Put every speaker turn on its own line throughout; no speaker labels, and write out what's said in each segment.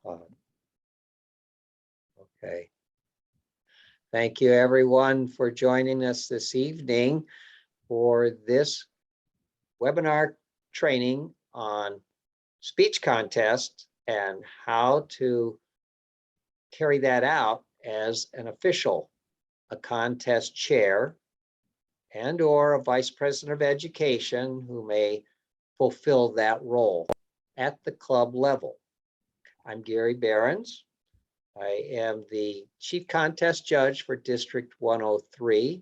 Okay. Thank you, everyone, for joining us this evening for this webinar training on speech contest and how to carry that out as an official, a contest chair, and or a vice president of education who may fulfill that role at the club level. I'm Gary Behrens. I am the chief contest judge for District 103.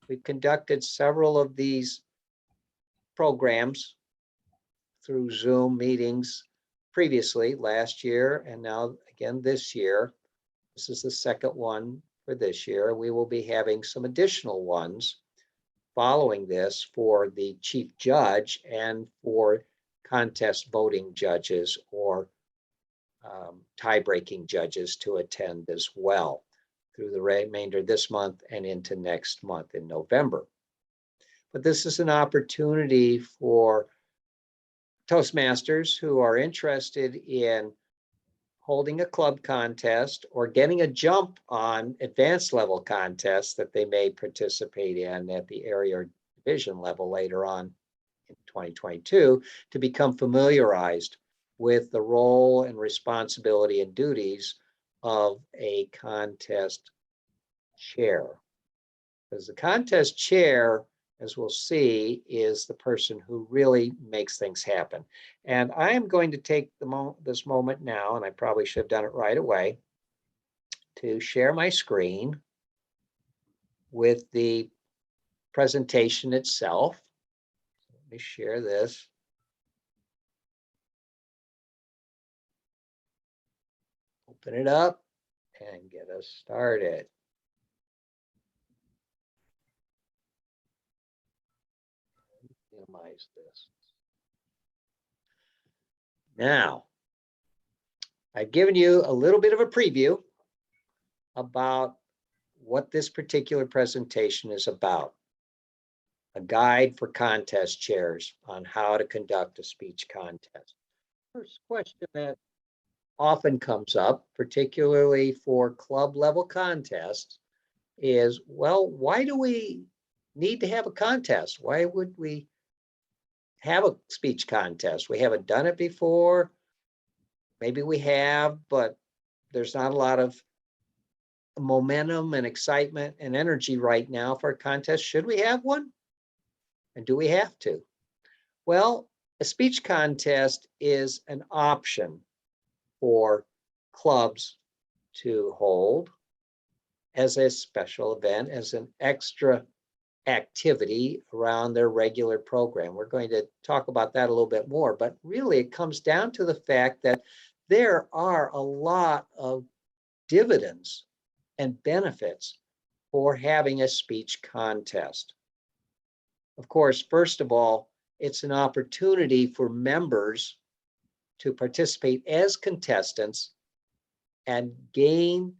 We've conducted several of these programs through Zoom meetings previously last year and now again this year. This is the second one for this year. We will be having some additional ones following this for the chief judge and for contest voting judges or tie-breaking judges to attend as well through the remainder of this month and into next month in November. But this is an opportunity for Toastmasters who are interested in holding a club contest or getting a jump on advanced level contests that they may participate in at the area or division level later on in 2022 to become familiarized with the role and responsibility and duties of a contest chair. Because the contest chair, as we'll see, is the person who really makes things happen. And I am going to take this moment now, and I probably should have done it right away, to share my screen with the presentation itself. Let me share this. Open it up and get us started. Minimize this. Now, I've given you a little bit of a preview about what this particular presentation is about. A guide for contest chairs on how to conduct a speech contest. First question that often comes up, particularly for club level contests, is, well, why do we need to have a contest? Why would we have a speech contest? We haven't done it before. Maybe we have, but there's not a lot of momentum and excitement and energy right now for a contest. Should we have one? And do we have to? Well, a speech contest is an option for clubs to hold as a special event, as an extra activity around their regular program. We're going to talk about that a little bit more, but really it comes down to the fact that there are a lot of dividends and benefits for having a speech contest. Of course, first of all, it's an opportunity for members to participate as contestants and gain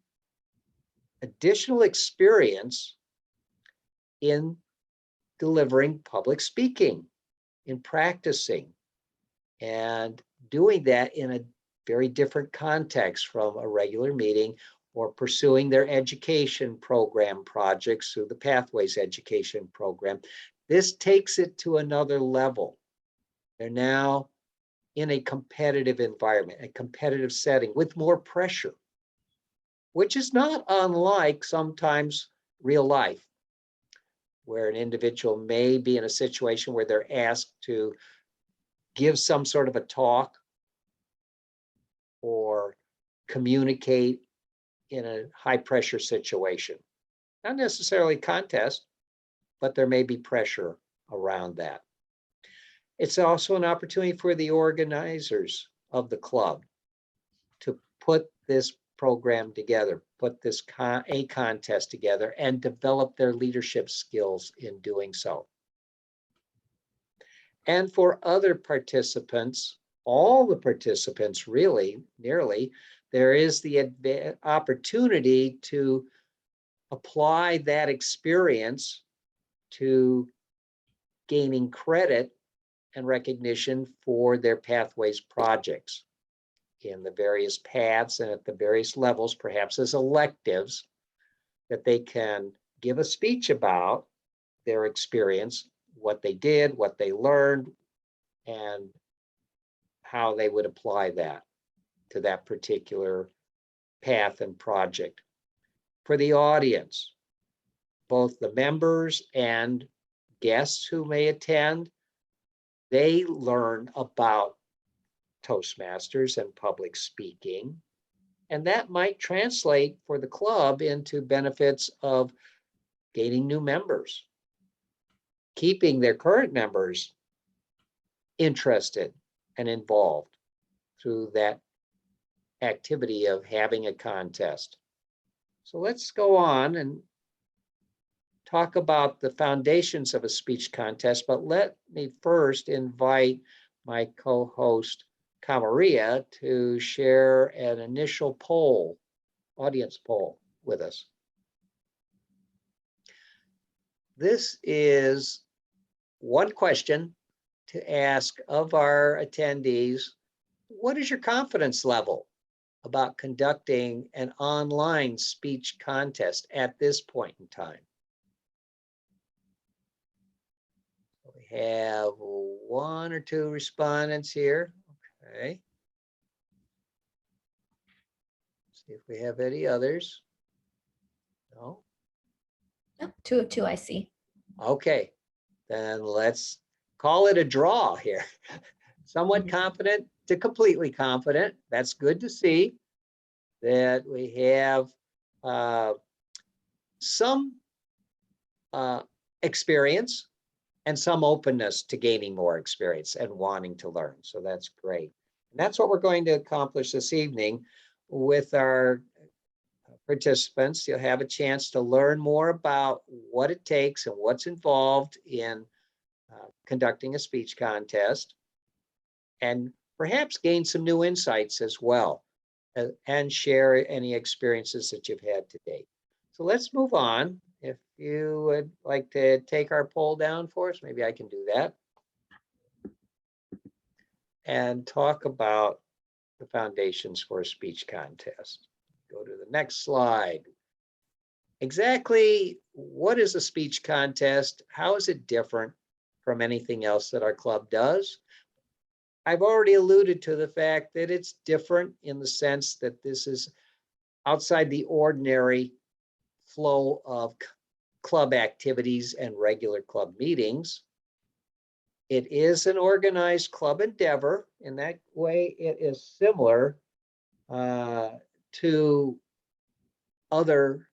additional experience in delivering public speaking, in practicing, and doing that in a very different context from a regular meeting or pursuing their education program projects through the Pathways Education Program. This takes it to another level. They're now in a competitive environment, a competitive setting with more pressure, which is not unlike sometimes real life, where an individual may be in a situation where they're asked to give some sort of a talk or communicate in a high pressure situation. Not necessarily contest, but there may be pressure around that. It's also an opportunity for the organizers of the club to put this program together, put this a contest together, and develop their leadership skills in doing so. And for other participants, all the participants really, nearly, there is the opportunity to apply that experience to gaining credit and recognition for their Pathways projects. in the various paths and at the various levels, perhaps as electives, that they can give a speech about their experience, what they did, what they learned, and how they would apply that to that particular path and project. For the audience, both the members and guests who may attend, they learn about Toastmasters and public speaking, and that might translate for the club into benefits of gaining new members, keeping their current members interested and involved through that activity of having a contest. So let's go on and talk about the foundations of a speech contest, but let me first invite my co-host Camaria to share an initial poll, audience poll with us. This is one question to ask of our attendees. What is your confidence level about conducting an online speech contest at this point in time? We have one or two respondents here. Okay. See if we have any others. No?
Oh, 2 of 2, I see.
Okay, then let's call it a draw here. Somewhat confident to completely confident. That's good to see that we have some experience and some openness to gaining more experience and wanting to learn. So that's great. And that's what we're going to accomplish this evening with our participants. You'll have a chance to learn more about what it takes and what's involved in conducting a speech contest, and perhaps gain some new insights as well, and share any experiences that you've had to date. So let's move on. If you would like to take our poll down for us, maybe I can do that. And talk about the foundations for a speech contest. Go to the next slide. Exactly what is a speech contest? How is it different from anything else that our club does? I've already alluded to the fact that it's different in the sense that this is outside the ordinary flow of club activities and regular club meetings. It is an organized club endeavor. In that way, it is similar to other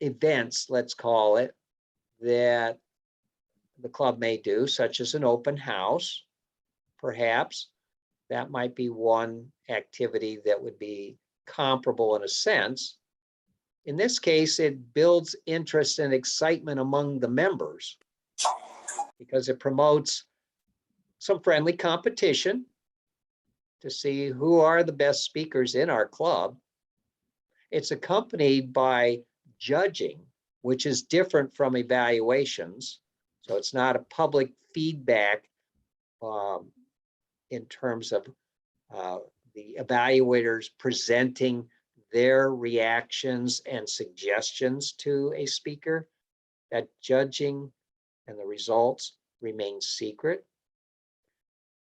events, let's call it, that the club may do, such as an open house. Perhaps that might be one activity that would be comparable in a sense. In this case, it builds interest and excitement among the members because it promotes some friendly competition to see who are the best speakers in our club. It's accompanied by judging, which is different from evaluations. So it's not a public feedback in terms of the evaluators presenting their reactions and suggestions to a speaker. That judging and the results remain secret.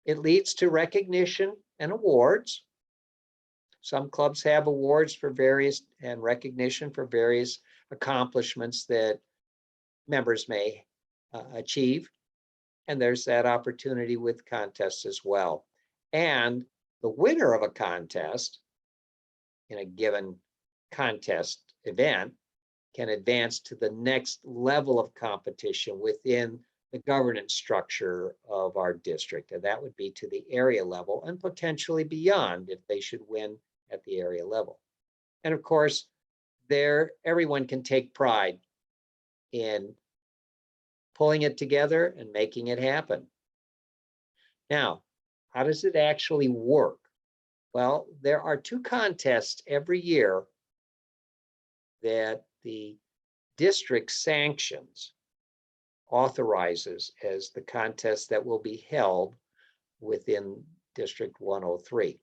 It leads to recognition and awards. Some clubs have awards for various and recognition for various accomplishments that members may achieve. And there's that opportunity with contests as well. And the winner of a contest in a given contest event can advance to the next level of competition within the governance structure of our district. And that would be to the area level and potentially beyond if they should win at the area level. And of course, there everyone can take pride in pulling it together and making it happen. Now, how does it actually work? Well, there are 2 contests every year that the district sanctions, authorizes as the contest that will be held within District 103.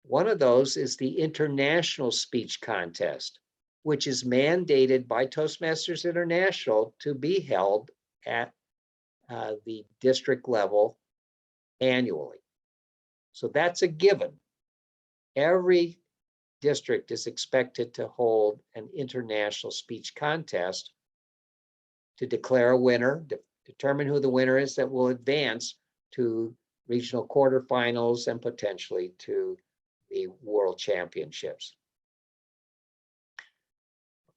One of those is the International Speech Contest, which is mandated by Toastmasters International to be held at the district level annually. So that's a given. Every district is expected to hold an international speech contest to declare a winner, determine who the winner is that will advance to regional quarterfinals and potentially to the World Championships.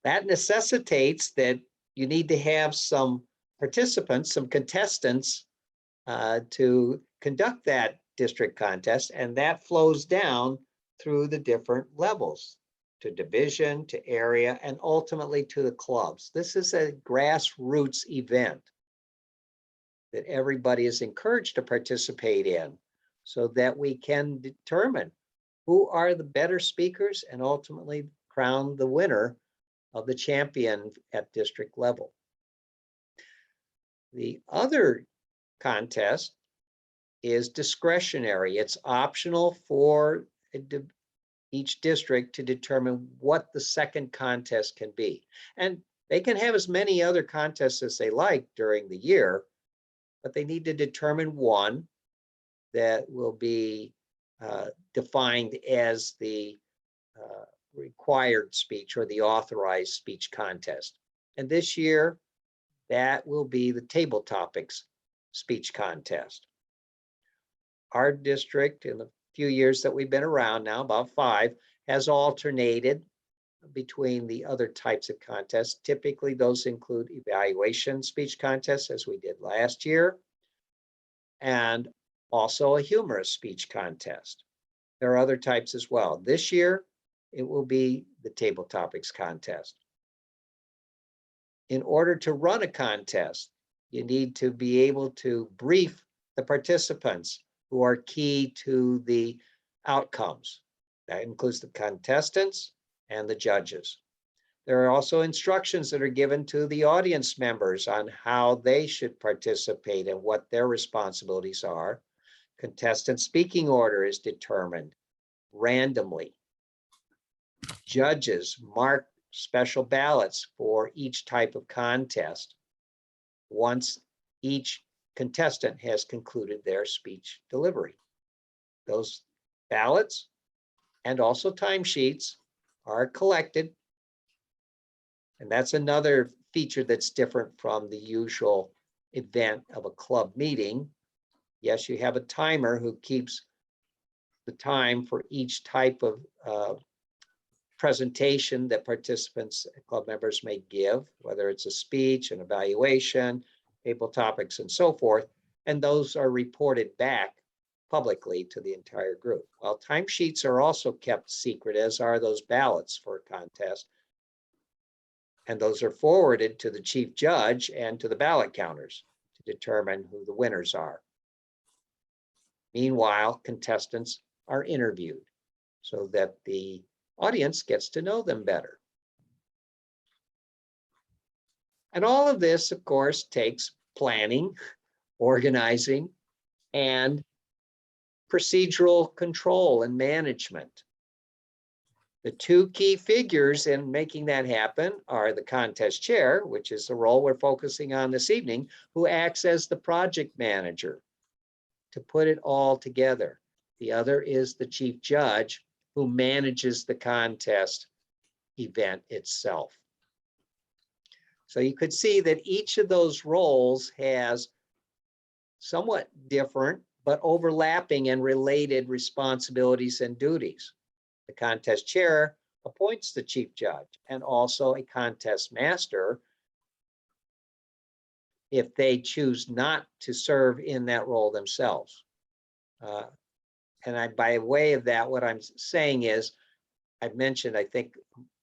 That necessitates that you need to have some participants, some contestants to conduct that district contest, and that flows down through the different levels to division, to area, and ultimately to the clubs. This is a grassroots event that everybody is encouraged to participate in so that we can determine who are the better speakers and ultimately crown the winner of the champion at district level. The other contest is discretionary. It's optional for each district to determine what the second contest can be. And they can have as many other contests as they like during the year, but they need to determine one that will be defined as the required speech or the authorized speech contest. And this year, that will be the table topics speech contest. Our district, in the few years that we've been around now, about 5, has alternated between the other types of contests. Typically, those include evaluation speech contests, as we did last year, and also a humorous speech contest. There are other types as well. This year, it will be the table topics contest. In order to run a contest, you need to be able to brief the participants who are key to the outcomes. That includes the contestants and the judges. There are also instructions that are given to the audience members on how they should participate and what their responsibilities are. Contestant speaking order is determined randomly. Judges mark special ballots for each type of contest once each contestant has concluded their speech delivery. Those ballots and also timesheets are collected. And that's another feature that's different from the usual event of a club meeting. Yes, you have a timer who keeps the time for each type of presentation that participants, club members may give, whether it's a speech, an evaluation, table topics, and so forth. And those are reported back publicly to the entire group. Well, timesheets are also kept secret, as are those ballots for a contest. And those are forwarded to the chief judge and to the ballot counters to determine who the winners are. Meanwhile, contestants are interviewed so that the audience gets to know them better. And all of this, of course, takes planning, organizing, and procedural control and management. The two key figures in making that happen are the contest chair, which is the role we're focusing on this evening, who acts as the project manager to put it all together. The other is the chief judge, who manages the contest event itself. So you could see that each of those roles has somewhat different but overlapping and related responsibilities and duties. The contest chair appoints the chief judge and also a contest master if they choose not to serve in that role themselves. And by way of that, what I'm saying is, I mentioned, I think,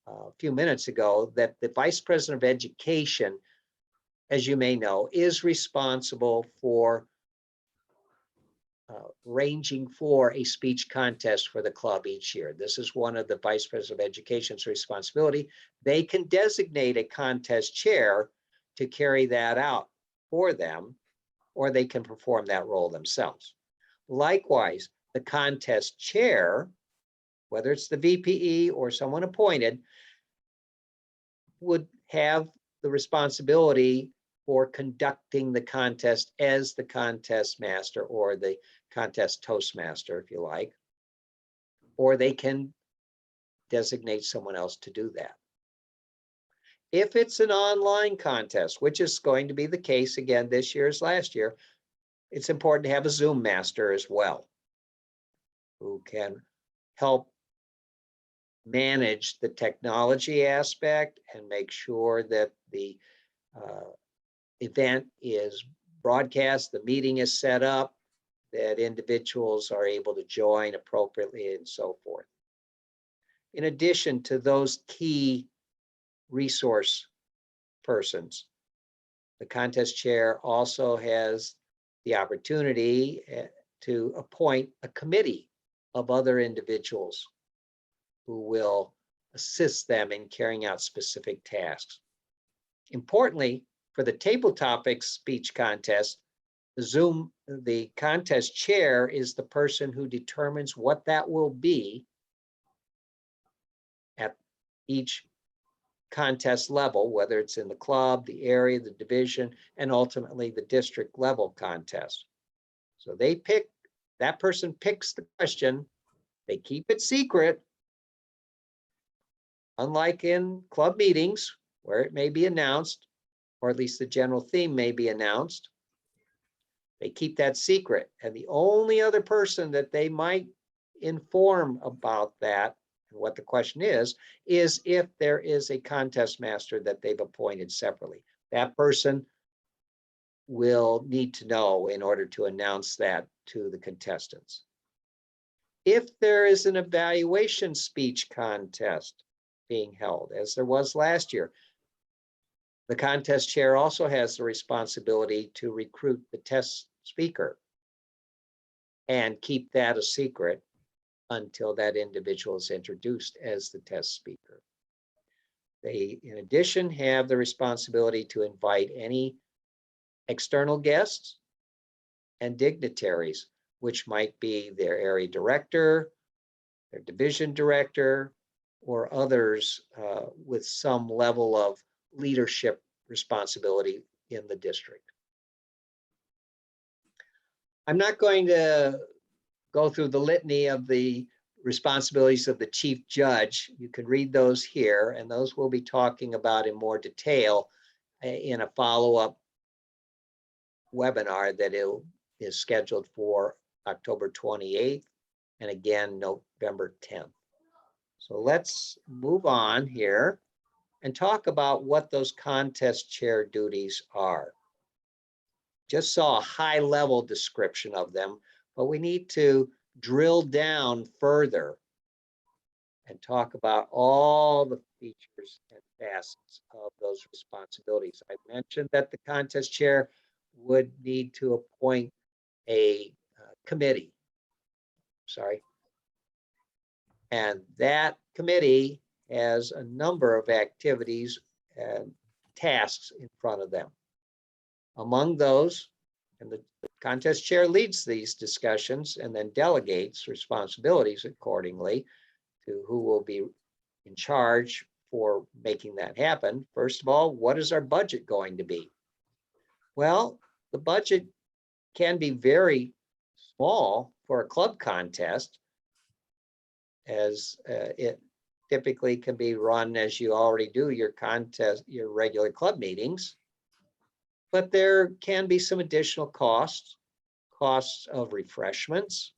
a few minutes ago, that the Vice President of Education, as you may know, is responsible for ranging for a speech contest for the club each year. This is one of the Vice President of Education's responsibility. They can designate a contest chair to carry that out for them, or they can perform that role themselves. Likewise, the contest chair, whether it's the VPE or someone appointed, would have the responsibility for conducting the contest as the contest master or the contest toastmaster, if you like, or they can designate someone else to do that. If it's an online contest, which is going to be the case again this year as last year, it's important to have a Zoom master as well, who can help manage the technology aspect and make sure that the event is broadcast, the meeting is set up, that individuals are able to join appropriately and so forth. In addition to those key resource persons, the contest chair also has the opportunity to appoint a committee of other individuals who will assist them in carrying out specific tasks. Importantly, for the table topics speech contest, the contest chair is the person who determines what that will be at each contest level, whether it's in the club, the area, the division, and ultimately the district level contest. So that person picks the question, they keep it secret, unlike in club meetings where it may be announced, or at least the general theme may be announced. They keep that secret, and the only other person that they might inform about that and what the question is if there is a contest master that they've appointed separately. That person will need to know in order to announce that to the contestants. If there is an evaluation speech contest being held, as there was last year, the contest chair also has the responsibility to recruit the test speaker and keep that a secret until that individual is introduced as the test speaker. They, in addition, have the responsibility to invite any external guests and dignitaries, which might be their area director, their division director, or others with some level of leadership responsibility in the district. I'm not going to go through the litany of the responsibilities of the chief judge. You can read those here, and those we'll be talking about in more detail in a follow-up webinar that is scheduled for October 28th and again November 10th. So let's move on here and talk about what those contest chair duties are. Just saw a high-level description of them, but we need to drill down further and talk about all the features and facets of those responsibilities. I mentioned that the contest chair would need to appoint a committee. And that committee has a number of activities and tasks in front of them. Among those, and the contest chair leads these discussions and then delegates responsibilities accordingly to who will be in charge for making that happen. First of all, what is our budget going to be? Well, the budget can be very small for a club contest, as it typically can be run as you already do your regular club meetings. But there can be some additional costs of refreshments,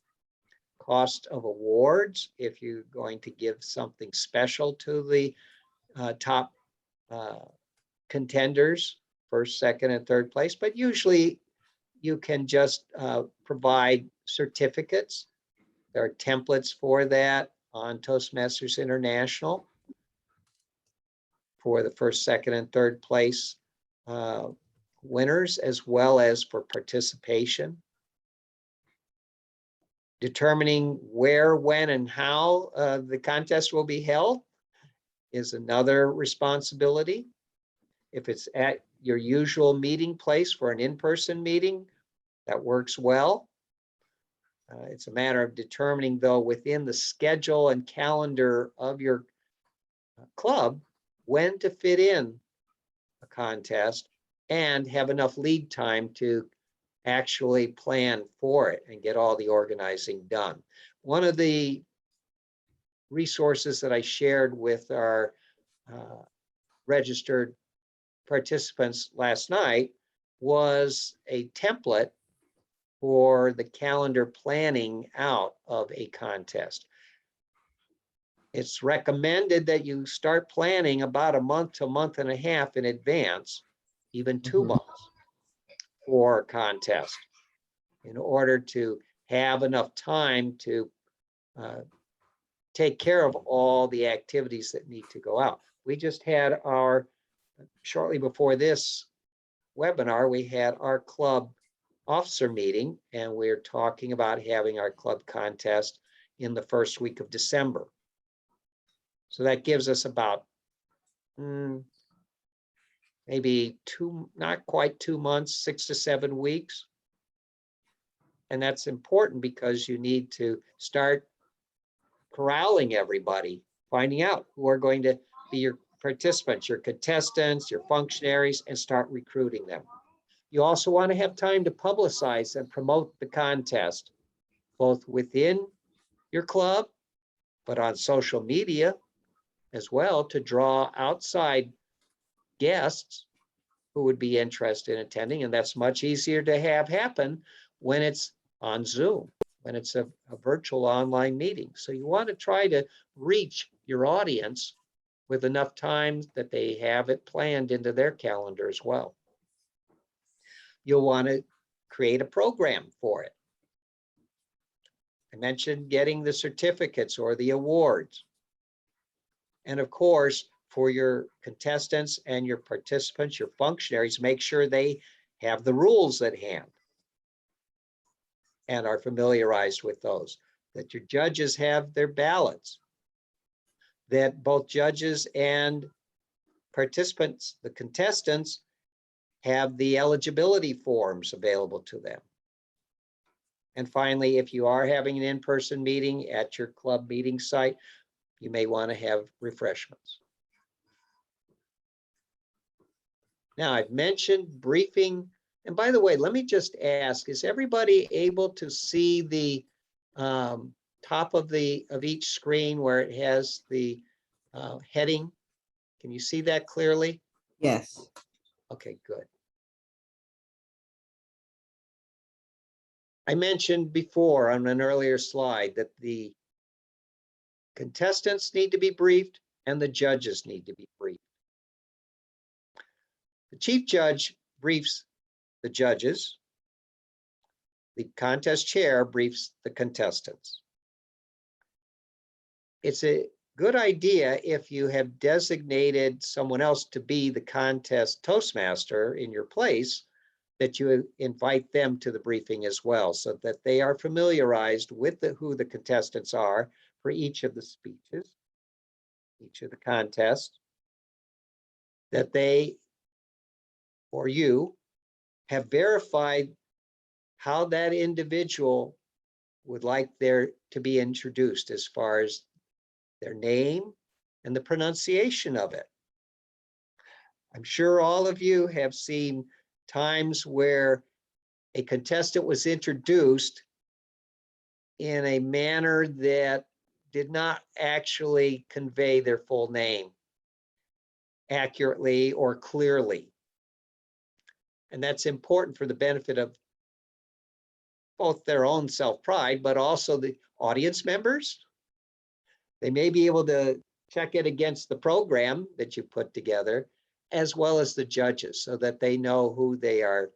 cost of awards, if you're going to give something special to the top contenders, first, second, and third place. But usually you can just provide certificates. There are templates for that on Toastmasters International for the first, second, and third place winners, as well as for participation. Determining where, when, and how the contest will be held is another responsibility. If it's at your usual meeting place for an in-person meeting, that works well. It's a matter of determining, though, within the schedule and calendar of your club, when to fit in a contest and have enough lead time to actually plan for it and get all the organizing done. One of the resources that I shared with our registered participants last night was a template for the calendar planning out of a contest. It's recommended that you start planning about a month to a month and a half in advance, even 2 months for a contest, in order to have enough time to take care of all the activities that need to go out. We just had shortly before this webinar, we had our club officer meeting, and we're talking about having our club contest in the first week of December. So that gives us about maybe not quite 2 months, 6 to 7 weeks. And that's important because you need to start corralling everybody, finding out who are going to be your participants, your contestants, your functionaries, and start recruiting them. You also want to have time to publicize and promote the contest, both within your club, but on social media as well, to draw outside guests who would be interested in attending. And that's much easier to have happen when it's on Zoom, when it's a virtual online meeting. So you want to try to reach your audience with enough time that they have it planned into their calendar as well. You'll want to create a program for it. I mentioned getting the certificates or the awards. And of course, for your contestants and your participants, your functionaries, make sure they have the rules at hand and are familiarized with those, that your judges have their ballots, that both judges and participants, the contestants, have the eligibility forms available to them. And finally, if you are having an in-person meeting at your club meeting site, you may want to have refreshments. Now, I've mentioned briefing. And by the way, let me just ask, is everybody able to see the top of each screen where it has the heading? Can you see that clearly?
Yes.
Okay, good. I mentioned before on an earlier slide that the contestants need to be briefed and the judges need to be briefed. The chief judge briefs the judges. The contest chair briefs the contestants. It's a good idea if you have designated someone else to be the contest Toastmaster in your place, that you invite them to the briefing as well, so that they are familiarized with who the contestants are for each of the speeches, each of the contests, that they or you have verified how that individual would like there to be introduced as far as their name and the pronunciation of it. I'm sure all of you have seen times where a contestant was introduced in a manner that did not actually convey their full name accurately or clearly. And that's important for the benefit of both their own self-pride, but also the audience members. They may be able to check it against the program that you put together, as well as the judges, so that they know who they are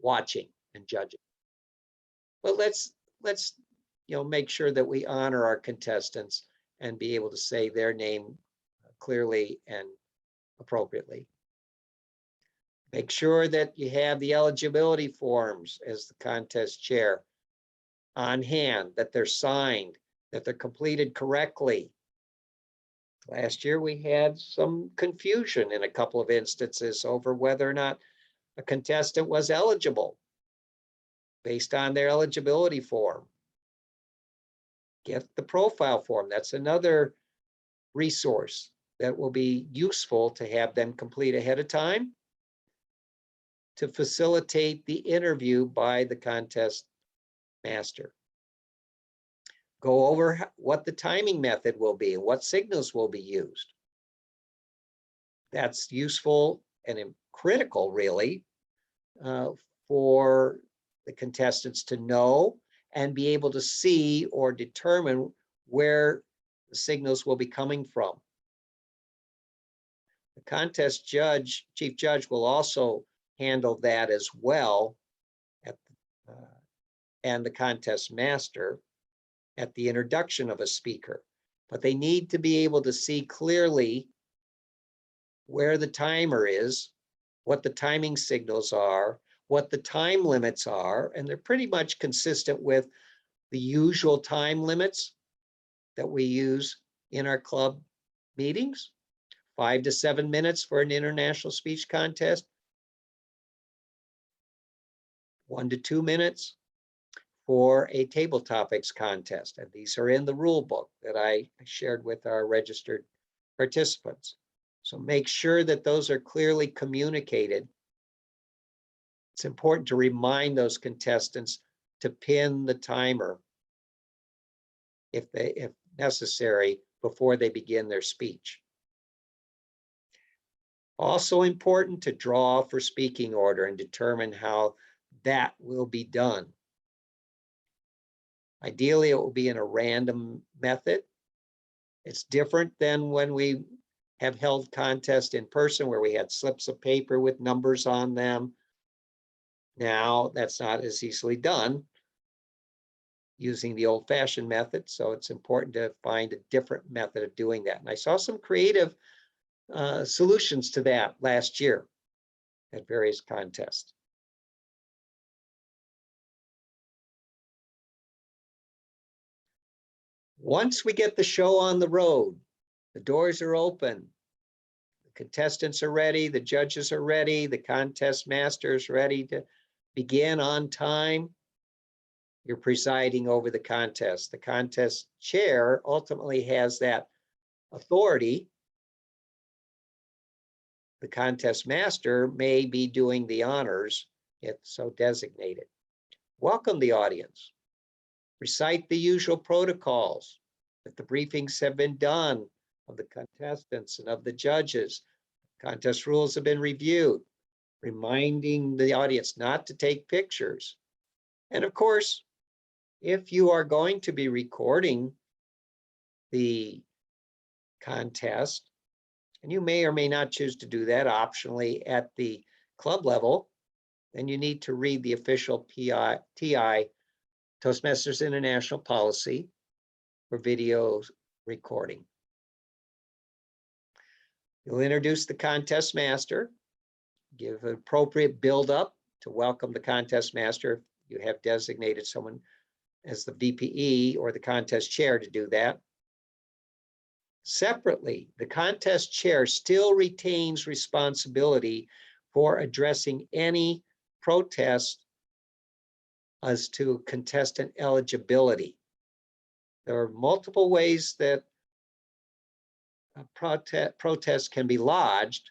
watching and judging. But let's make sure that we honor our contestants and be able to say their name clearly and appropriately. Make sure that you have the eligibility forms as the contest chair on hand, that they're signed, that they're completed correctly. Last year, we had some confusion in a couple of instances over whether or not a contestant was eligible based on their eligibility form. Get the profile form. That's another resource that will be useful to have them complete ahead of time to facilitate the interview by the contest master. Go over what the timing method will be and what signals will be used. That's useful and critical, really, for the contestants to know and be able to see or determine where the signals will be coming from. The contest judge, chief judge, will also handle that as well, and the contest master at the introduction of a speaker. But they need to be able to see clearly where the timer is, what the timing signals are, what the time limits are, and they're pretty much consistent with the usual time limits that we use in our club meetings. 5 to 7 minutes for an international speech contest, 1 to 2 minutes for a table topics contest. And these are in the rule book that I shared with our registered participants. So make sure that those are clearly communicated. It's important to remind those contestants to pin the timer if necessary before they begin their speech. Also important to draw for speaking order and determine how that will be done. Ideally, it will be in a random method. It's different than when we have held contests in person where we had slips of paper with numbers on them. Now, that's not as easily done using the old-fashioned method, so it's important to find a different method of doing that. And I saw some creative solutions to that last year at various contests. Once we get the show on the road, the doors are open, the contestants are ready, the judges are ready, the contest master is ready to begin on time. You're presiding over the contest. The contest chair ultimately has that authority. The contest master may be doing the honors if so designated. Welcome the audience. Recite the usual protocols. If the briefings have been done of the contestants and of the judges, contest rules have been reviewed, reminding the audience not to take pictures. And of course, if you are going to be recording the contest, and you may or may not choose to do that optionally at the club level, then you need to read the official TI, Toastmasters International policy for video recording. You'll introduce the contest master, give an appropriate build-up to welcome the contest master. You have designated someone as the VPE or the contest chair to do that. Separately, the contest chair still retains responsibility for addressing any protest as to contestant eligibility. There are multiple ways that protests can be lodged.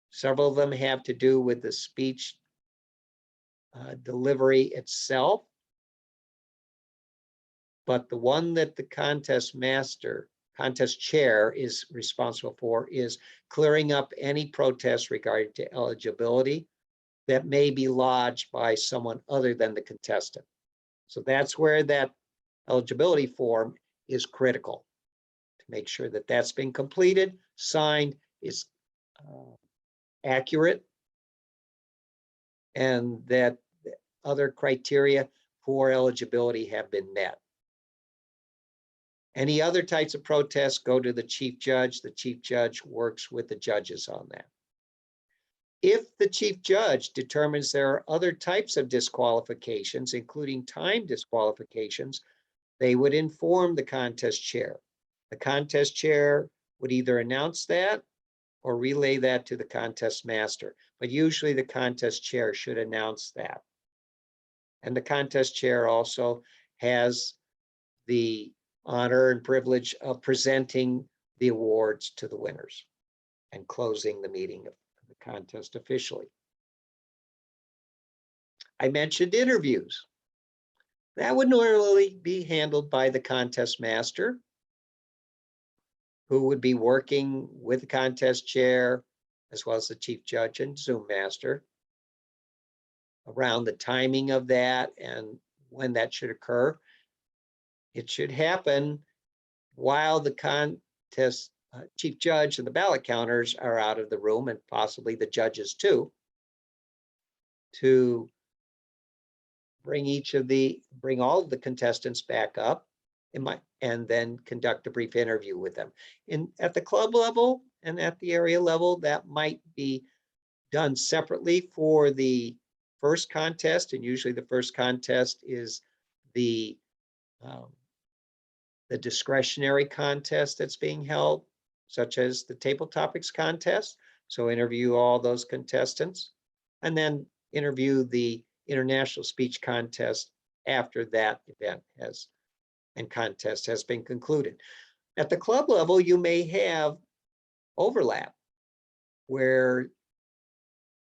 Several of them have to do with the speech delivery itself. But the one that the contest chair is responsible for is clearing up any protests regarding to eligibility that may be lodged by someone other than the contestant. So that's where that eligibility form is critical to make sure that that's been completed, signed, is accurate, and that other criteria for eligibility have been met. Any other types of protests go to the chief judge. The chief judge works with the judges on that. If the chief judge determines there are other types of disqualifications, including time disqualifications, they would inform the contest chair. The contest chair would either announce that or relay that to the contest master, but usually the contest chair should announce that. And the contest chair also has the honor and privilege of presenting the awards to the winners and closing the meeting of the contest officially. I mentioned interviews. That would normally be handled by the contest master, who would be working with the contest chair, as well as the chief judge and Zoom master, around the timing of that and when that should occur. It should happen while the contest chief judge and the ballot counters are out of the room, and possibly the judges too, to bring all of the contestants back up and then conduct a brief interview with them. At the club level and at the area level, that might be done separately for the first contest, and usually the first contest is the discretionary contest that's being held, such as the table topics contest. So interview all those contestants, and then interview the international speech contest after that event and contest has been concluded. At the club level, you may have overlap where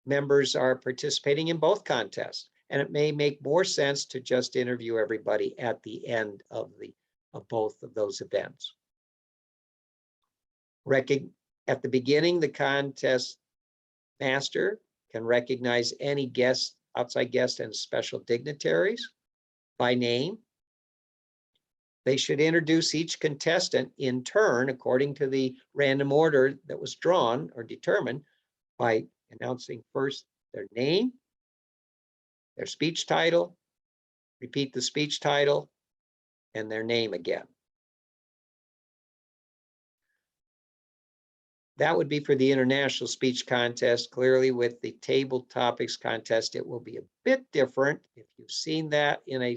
members are participating in both contests, and it may make more sense to just interview everybody at the end of both of those events. At the beginning, the contest master can recognize any guests, outside guests, and special dignitaries by name. They should introduce each contestant in turn according to the random order that was drawn or determined by announcing first their name, their speech title, repeat the speech title, and their name again. That would be for the international speech contest. Clearly, with the table topics contest, it will be a bit different. If you've seen that in a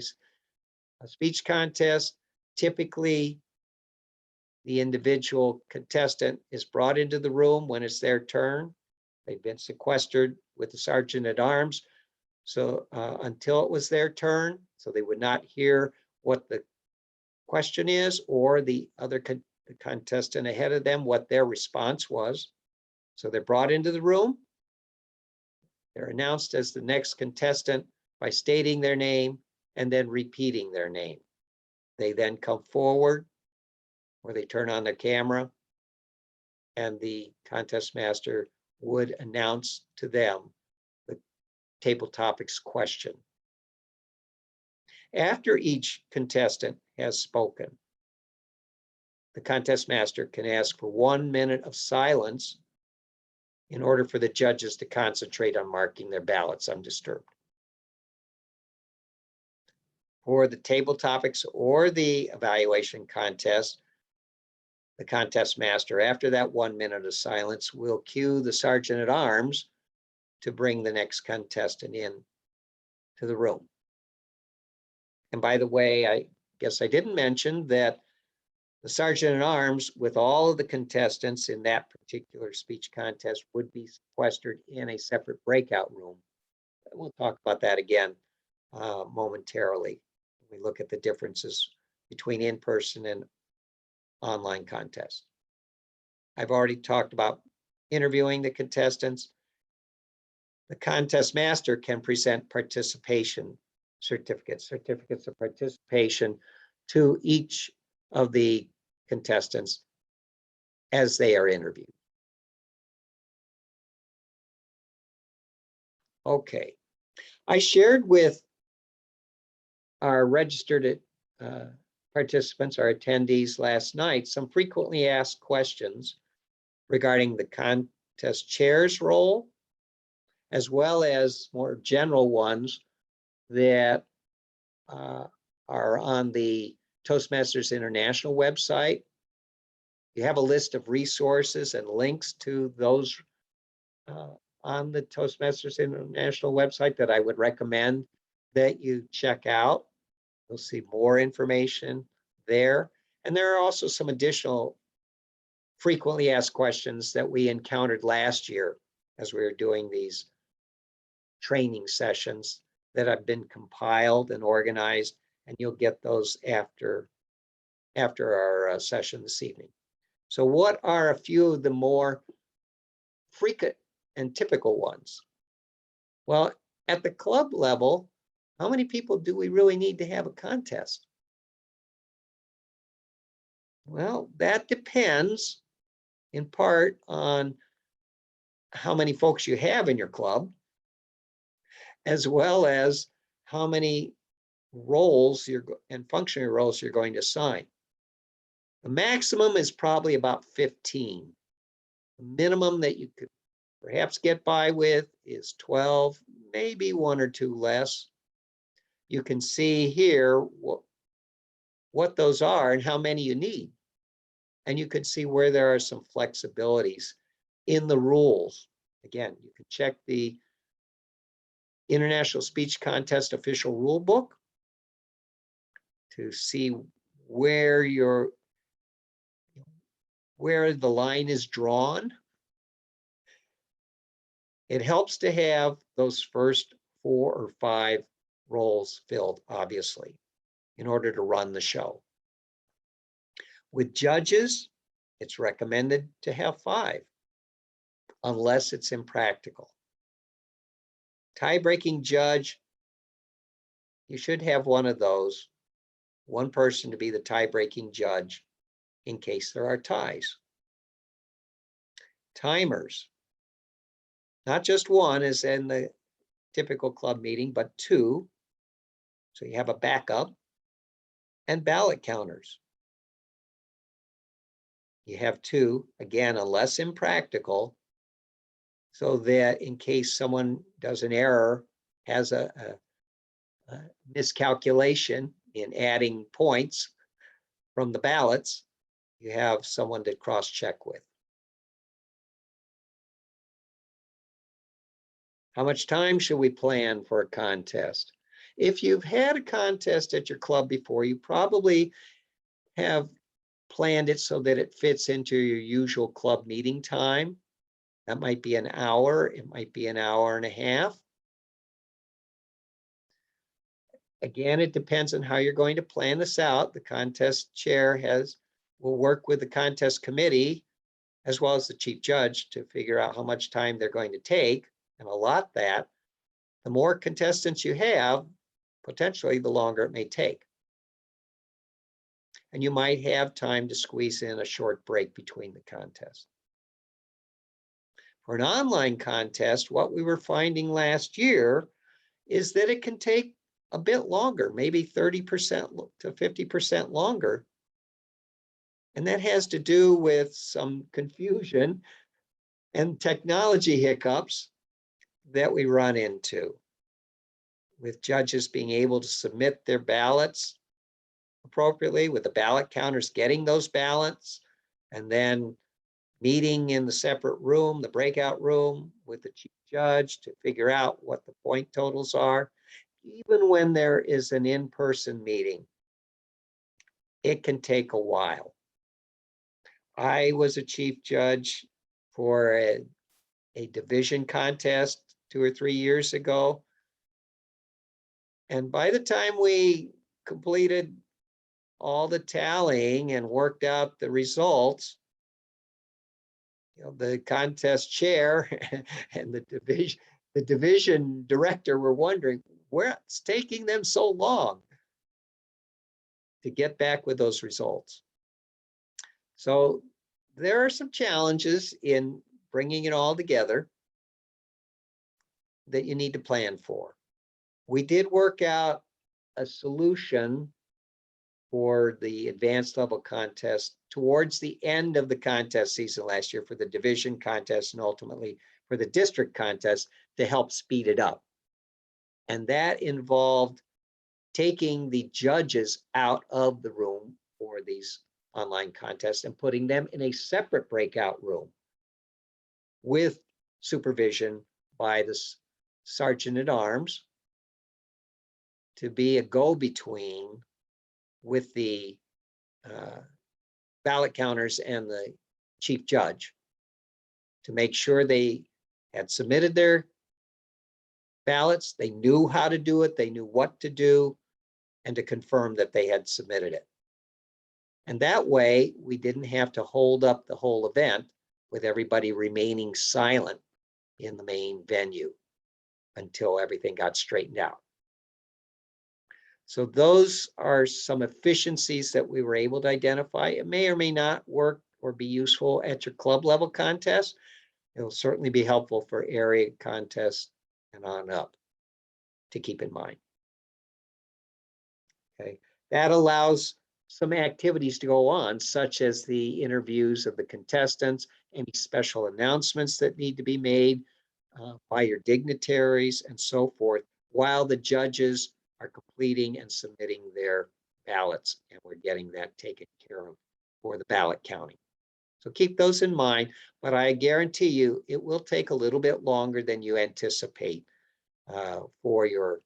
speech contest, typically the individual contestant is brought into the room when it's their turn. They've been sequestered with the sergeant at arms, so until it was their turn, so they would not hear what the question is, or the other contestant ahead of them, what their response was. So they're brought into the room. They're announced as the next contestant by stating their name and then repeating their name. They then come forward, or they turn on their camera, and the contest master would announce to them the table topics question. After each contestant has spoken, the contest master can ask for 1 minute of silence in order for the judges to concentrate on marking their ballots undisturbed. For the table topics or the evaluation contest, the contest master, after that 1 minute of silence, will cue the sergeant at arms to bring the next contestant in to the room. And by the way, I guess I didn't mention that the sergeant at arms with all of the contestants in that particular speech contest would be sequestered in a separate breakout room. We'll talk about that again momentarily. We look at the differences between in-person and online contests. I've already talked about interviewing the contestants. The contest master can present participation certificates of participation to each of the contestants as they are interviewed. Okay, I shared with our registered participants, our attendees last night, some frequently asked questions regarding the contest chair's role, as well as more general ones that are on the Toastmasters International website. You have a list of resources and links to those on the Toastmasters International website that I would recommend that you check out. You'll see more information there. And there are also some additional frequently asked questions that we encountered last year as we were doing these training sessions that have been compiled and organized, and you'll get those after after our session this evening. So what are a few of the more frequent and typical ones? Well, at the club level, how many people do we really need to have a contest? Well, that depends in part on how many folks you have in your club, as well as how many roles and functionary roles you're going to assign. The maximum is probably about 15. The minimum that you could perhaps get by with is 12, maybe one or two less. You can see here what those are and how many you need. And you can see where there are some flexibilities in the rules. Again, you can check the International Speech Contest Official Rule Book to see where the line is drawn. It helps to have those first 4 or 5 roles filled, obviously, in order to run the show. With judges, it's recommended to have 5, unless it's impractical. Tie-breaking judge, you should have one of those, one person to be the tie-breaking judge in case there are ties. Timers, not just one as in the typical club meeting, but 2. So you have a backup, and ballot counters. You have 2, again, unless impractical, so that in case someone does an error, has a miscalculation in adding points from the ballots, you have someone to cross-check with. How much time should we plan for a contest? If you've had a contest at your club before, you probably have planned it so that it fits into your usual club meeting time. That might be an hour, it might be an hour and a half. Again, it depends on how you're going to plan this out. The contest chair will work with the contest committee as well as the chief judge to figure out how much time they're going to take and allot that. The more contestants you have, potentially the longer it may take. And you might have time to squeeze in a short break between the contests. For an online contest, what we were finding last year is that it can take a bit longer, maybe 30% to 50% longer. And that has to do with some confusion and technology hiccups that we run into, with judges being able to submit their ballots appropriately, with the ballot counters getting those ballots, and then meeting in the separate room, the breakout room, with the chief judge to figure out what the point totals are. Even when there is an in-person meeting, it can take a while. I was a chief judge for a division contest 2 or 3 years ago. And by the time we completed all the tallying and worked out the results, the contest chair and the division director were wondering, what's taking them so long to get back with those results? So there are some challenges in bringing it all together that you need to plan for. We did work out a solution for the advanced level contest towards the end of the contest season last year for the division contest and ultimately for the district contest to help speed it up. And that involved taking the judges out of the room for these online contests and putting them in a separate breakout room with supervision by the sergeant at arms to be a go-between with the ballot counters and the chief judge to make sure they had submitted their ballots, they knew how to do it, they knew what to do, and to confirm that they had submitted it. And that way, we didn't have to hold up the whole event with everybody remaining silent in the main venue until everything got straightened out. So those are some efficiencies that we were able to identify. It may or may not work or be useful at your club level contest. It'll certainly be helpful for area contests and on up to keep in mind. Okay, that allows some activities to go on, such as the interviews of the contestants, any special announcements that need to be made by your dignitaries and so forth, while the judges are completing and submitting their ballots, and we're getting that taken care of for the ballot counting. So keep those in mind, but I guarantee you it will take a little bit longer than you anticipate for your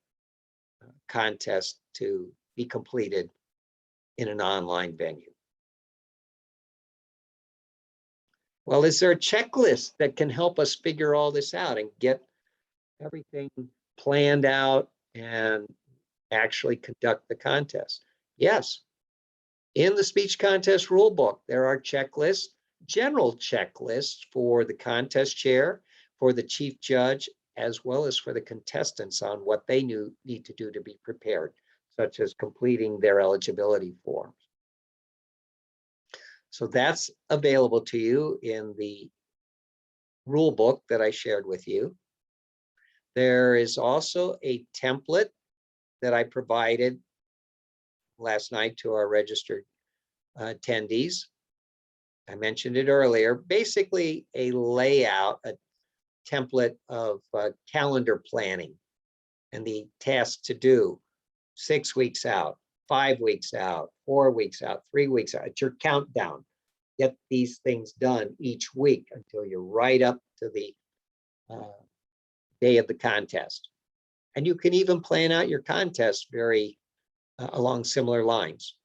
contest to be completed in an online venue. Well, is there a checklist that can help us figure all this out and get everything planned out and actually conduct the contest? Yes. In the speech contest rule book, there are checklists, general checklists for the contest chair, for the chief judge, as well as for the contestants on what they need to do to be prepared, such as completing their eligibility forms. So that's available to you in the rule book that I shared with you. There is also a template that I provided last night to our registered attendees. I mentioned it earlier, basically a layout, a template of calendar planning and the tasks to do 6 weeks out, 5 weeks out, 4 weeks out, 3 weeks out. It's your countdown. Get these things done each week until you're right up to the day of the contest. And you can even plan out your contest very along similar lines.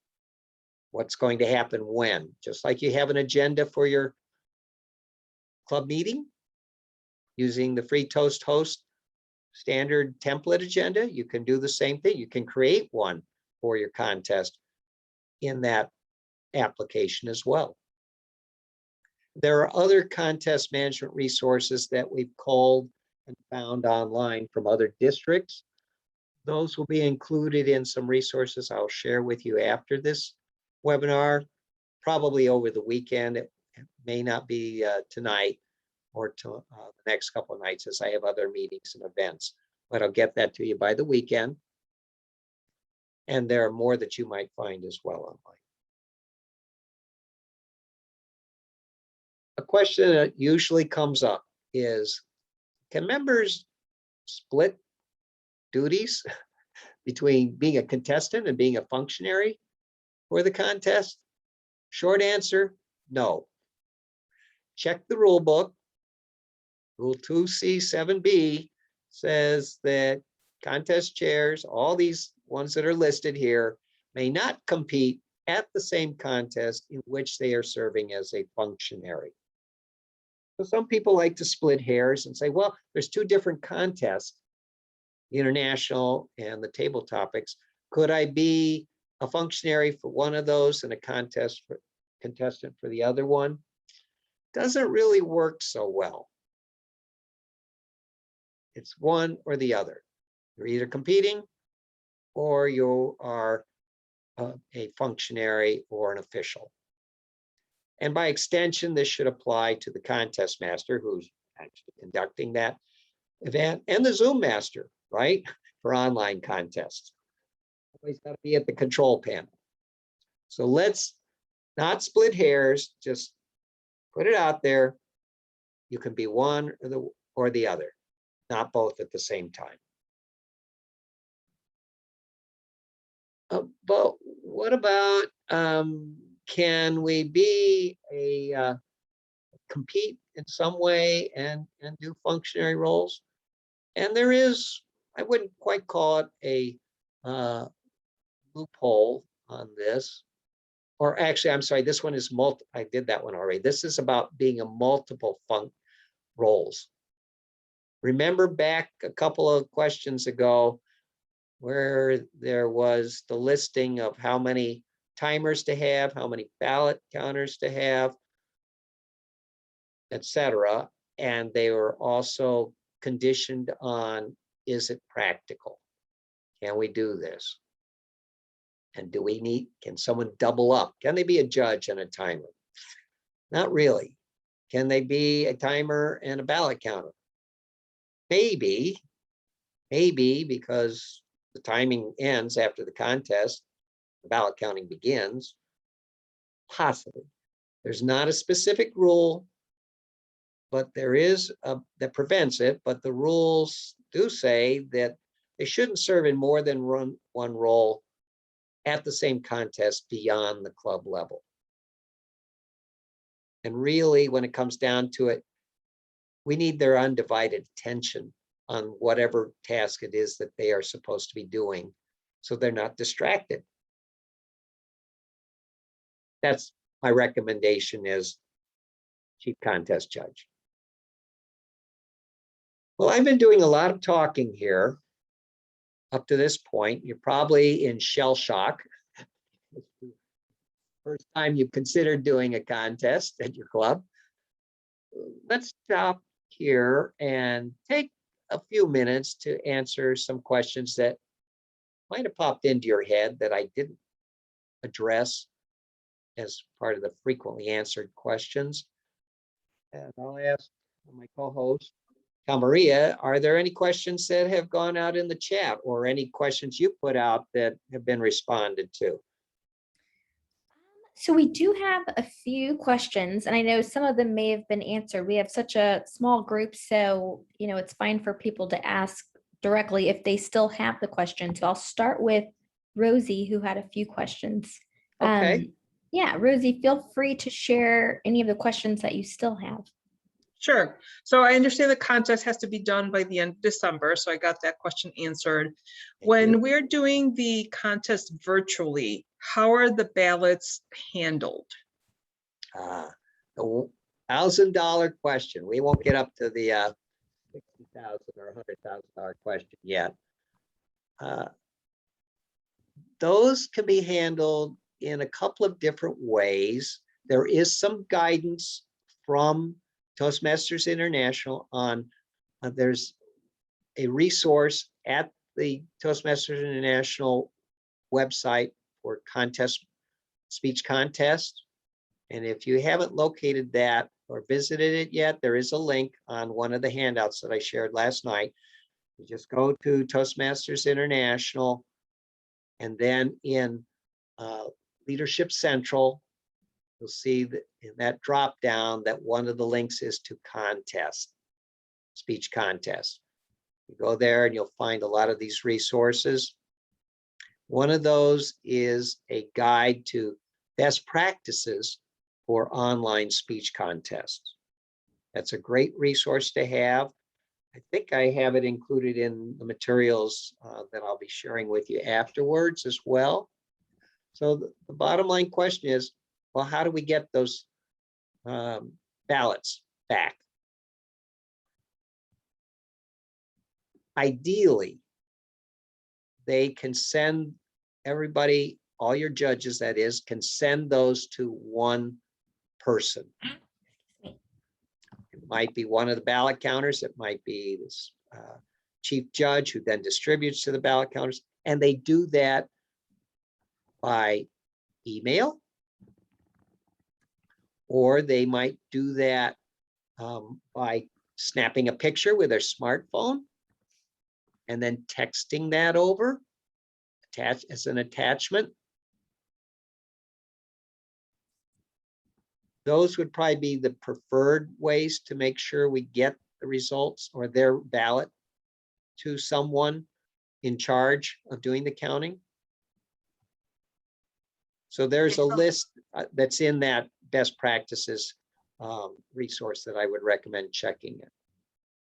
What's going to happen when? Just like you have an agenda for your club meeting using the free toast host standard template agenda, you can do the same thing. You can create one for your contest in that application as well. There are other contest management resources that we've called and found online from other districts. Those will be included in some resources I'll share with you after this webinar, probably over the weekend. It may not be tonight or to the next couple of nights, as I have other meetings and events, but I'll get that to you by the weekend. And there are more that you might find as well online. A question that usually comes up is, can members split duties between being a contestant and being a functionary for the contest? Short answer, no. Check the rule book. Rule 2C7B says that contest chairs, all these ones that are listed here, may not compete at the same contest in which they are serving as a functionary. So some people like to split hairs and say, well, there's two different contests, the international and the table topics. Could I be a functionary for one of those and a contestant for the other one? Doesn't really work so well. It's one or the other. You're either competing or you are a functionary or an official. And by extension, this should apply to the contest master who's actually conducting that event, and the Zoom master, right? For online contests. Always got to be at the control panel. So let's not split hairs, just put it out there. You can be one or the other, not both at the same time. But what about, can we be compete in some way and do functionary roles? And there is, I wouldn't quite call it a loophole on this. Or actually, I'm sorry, this one is I did that one already. This is about being a multiple roles. Remember back a couple of questions ago where there was the listing of how many timers to have, how many ballot counters to have, etc. And they were also conditioned on, is it practical? Can we do this? And do we need, can someone double up? Can they be a judge and a timer? Not really. Can they be a timer and a ballot counter? Maybe, because the timing ends after the contest, the ballot counting begins. Possibly. There's not a specific rule, but there is that prevents it. But the rules do say that they shouldn't serve in more than one role at the same contest beyond the club level. And really, when it comes down to it, we need their undivided attention on whatever task it is that they are supposed to be doing, so they're not distracted. That's my recommendation as chief contest judge. Well, I've been doing a lot of talking here up to this point. You're probably in shell shock. First time you've considered doing a contest at your club. Let's stop here and take a few minutes to answer some questions that might have popped into your head that I didn't address as part of the frequently answered questions. And I'll ask my co-host, Maria, are there any questions that have gone out in the chat or any questions you put out that have been responded to?
So we do have a few questions, and I know some of them may have been answered. We have such a small group, so it's fine for people to ask directly if they still have the question. So I'll start with Rosie, who had a few questions.
Okay.
Yeah, Rosie, feel free to share any of the questions that you still have.
Sure. So I understand the contest has to be done by the end of December. So I got that question answered. When we're doing the contest virtually, how are the ballots handled?
The $1,000 question. We won't get up to the $60,000 or $100,000 question yet. Those can be handled in a couple of different ways. There is some guidance from Toastmasters International on, there's a resource at the Toastmasters International website for speech contest. And if you haven't located that or visited it yet, there is a link on one of the handouts that I shared last night. You just go to Toastmasters International, and then in Leadership Central, you'll see that in that drop down that one of the links is to contest, speech contest. You go there and you'll find a lot of these resources. One of those is a guide to best practices for online speech contests. That's a great resource to have. I think I have it included in the materials that I'll be sharing with you afterwards as well. So the bottom line question is, well, how do we get those ballots back? Ideally, they can send everybody, all your judges, that is, can send those to one person. It might be one of the ballot counters. It might be this chief judge who then distributes to the ballot counters. And they do that by email, or they might do that by snapping a picture with their smartphone and then texting that over, attached as an attachment. Those would probably be the preferred ways to make sure we get the results or their ballot to someone in charge of doing the counting. So there's a list that's in that best practices resource that I would recommend checking it.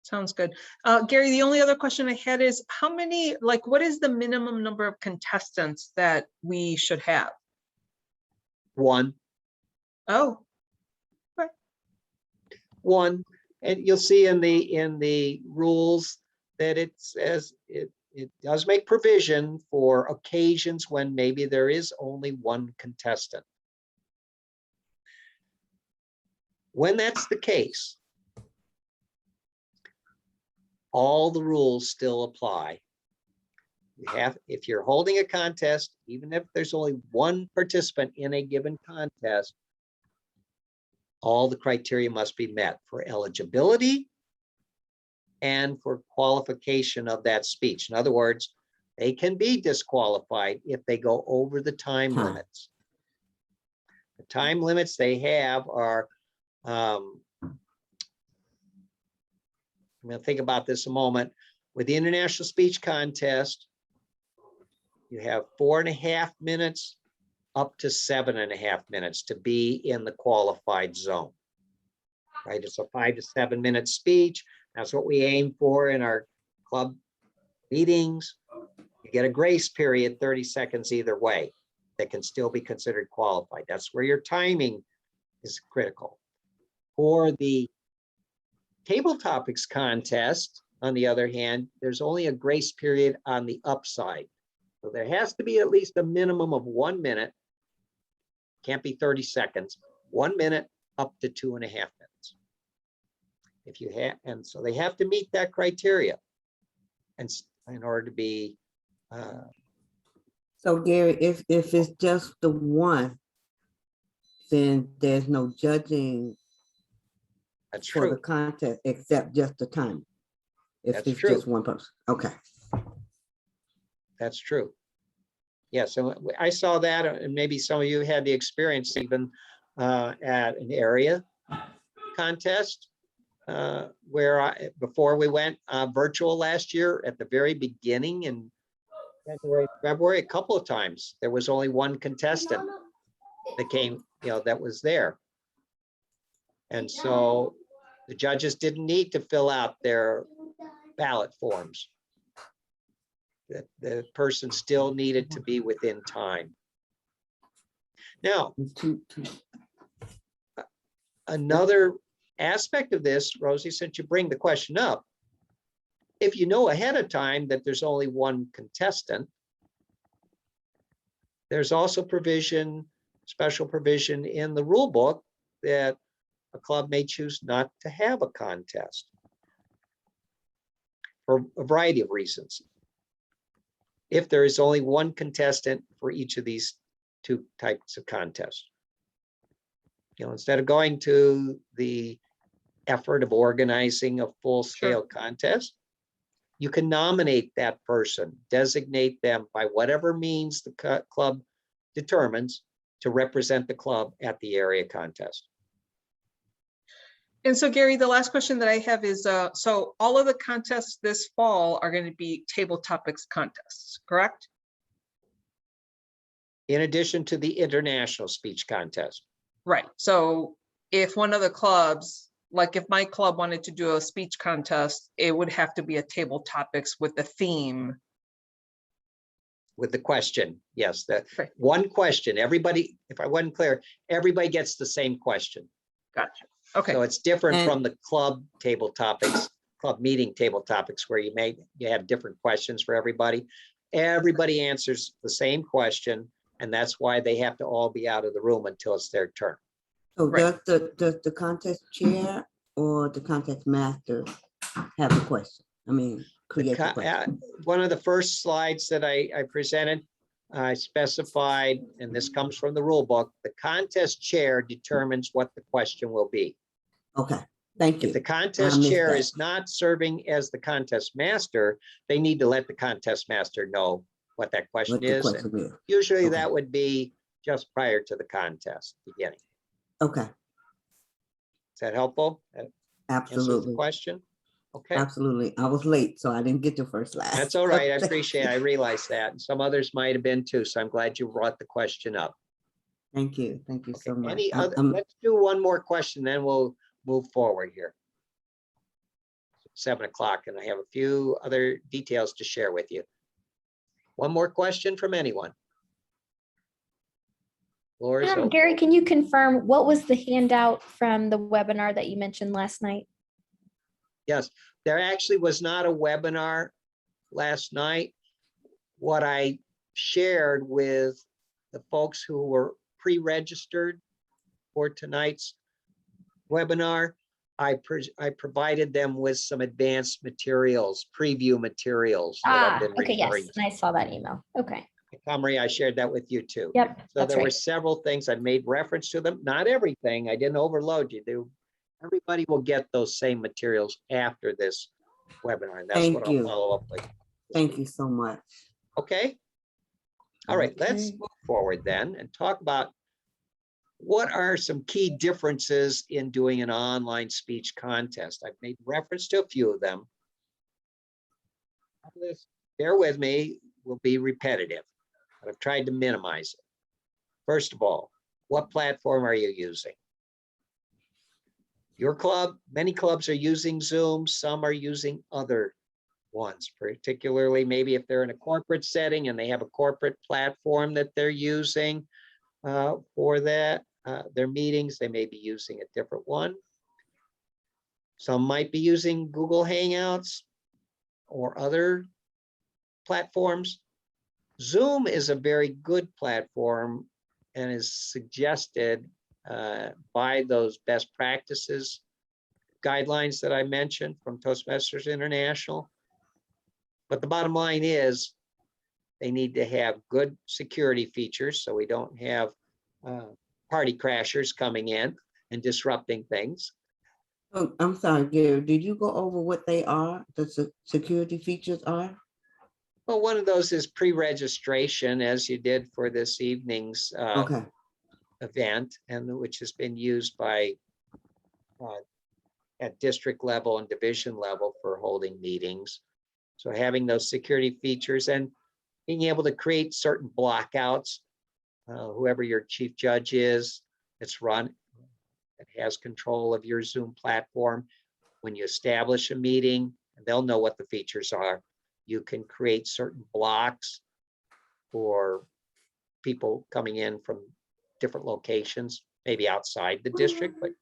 Sounds good. Gary, the only other question I had is how many, what is the minimum number of contestants that we should have?
One.
Oh. Okay.
One, and you'll see in the rules that it says it does make provision for occasions when maybe there is only one contestant. When that's the case, all the rules still apply. If you're holding a contest, even if there's only one participant in a given contest, all the criteria must be met for eligibility and for qualification of that speech. In other words, they can be disqualified if they go over the time limits. The time limits they have are, I'm going to think about this a moment. With the International Speech Contest, you have 4.5 minutes up to 7.5 minutes to be in the qualified zone. Right? It's a 5 to 7 minute speech. That's what we aim for in our club meetings. You get a grace period, 30 seconds either way, that can still be considered qualified. That's where your timing is critical. For the table topics contest, on the other hand, there's only a grace period on the upside. So there has to be at least a minimum of 1 minute. Can't be 30 seconds, 1 minute up to 2.5 minutes. If you have, and so they have to meet that criteria, and in order to be.
So Gary, if it's just the one, then there's no judging
That's
for the
true.
contest except just the time. If
That's
it's
true.
just one person, okay.
That's true. Yeah, so I saw that, and maybe some of you had the experience even at an area contest where before we went virtual last year, at the very beginning in January, February, a couple of times, there was only one contestant that came, that was there. And so the judges didn't need to fill out their ballot forms. The person still needed to be within time. Now, another aspect of this, Rosie, since you bring the question up, if you know ahead of time that there's only one contestant, there's also provision, special provision in the rule book that a club may choose not to have a contest for a variety of reasons. If there is only one contestant for each of these two types of contests. Instead of going to the effort of organizing a full-scale contest, you can nominate that person, designate them by whatever means the club determines to represent the club at the area contest.
And so Gary, the last question that I have is, so all of the contests this fall are going to be table topics contests, correct?
In addition to the international speech contest.
Right. So if one of the clubs, like if my club wanted to do a speech contest, it would have to be a table topics with the theme.
With the question, yes, that
Right.
one question, everybody, if I wasn't clear, everybody gets the same question.
Gotcha. Okay.
So it's different
And-
from the club table topics, club meeting table topics, where you have different questions for everybody. Everybody answers the same question, and that's why they have to all be out of the room until it's their turn.
So
Right.
does the contest chair or the contest master have the question? I mean, create the question.
One of the first slides that I presented, I specified, and this comes from the rule book, the contest chair determines what the question will be.
Okay, thank
If
you.
the contest
missed
chair
that.
is not serving as the contest master, they need to let the contest master know what that question
What the
is. And
question is.
usually
Okay.
that would be just prior to the contest beginning.
Okay,
Is that helpful? That answers the
absolutely,
question? Okay,
absolutely. I was late, so I didn't get your first slide.
that's all right. I appreciate it. I realize that. And some others might have been too. So I'm glad you brought the question up.
Thank you
Okay,
so much.
any other, let's do one more question, then we'll move forward here. 7 o'clock, and I have a few other details to share with you. One more question from anyone? Floor is open.
Gary, can you confirm what was the handout from the webinar that you mentioned last night?
Yes, there actually was not a webinar last night, what I shared with the folks who were pre-registered for tonight's webinar, I provided them with some advanced materials, preview materials that I've been
Okay, yes,
referring to.
and I saw that email. Okay,
Comrie, I shared that with you too.
yep,
So
that's
there were
right.
several things I made reference to them. Not everything. I didn't overload you. Everybody will get those same materials after this webinar. And that's what
Thank
I'll
you.
follow up with.
Thank you so much.
Okay. All right, let's
Okay.
move forward then and talk about what are some key differences in doing an online speech contest. I've made reference to a few of them. Bear with me, will be repetitive, but I've tried to minimize it. First of all, what platform are you using? Your club, many clubs are using Zoom, some are using other ones, particularly maybe if they're in a corporate setting and they have a corporate platform that they're using for that, their meetings, they may be using a different one. Some might be using Google Hangouts or other platforms. Zoom is a very good platform and is suggested by those best practices guidelines that I mentioned from Toastmasters International. But the bottom line is they need to have good security features so we don't have party crashers coming in and disrupting things.
Oh, I'm sorry, Gary, did you go over what they are, the security features are?
Well, one of those is pre-registration, as you did for this evening's
Okay,
event, and which has been used by at district level and division level for holding meetings. So having those security features and being able to create certain blockouts, whoever your chief judge is, it's run, it has control of your Zoom platform. When you establish a meeting, they'll know what the features are. You can create certain blocks for people coming in from different locations, maybe outside the district, but et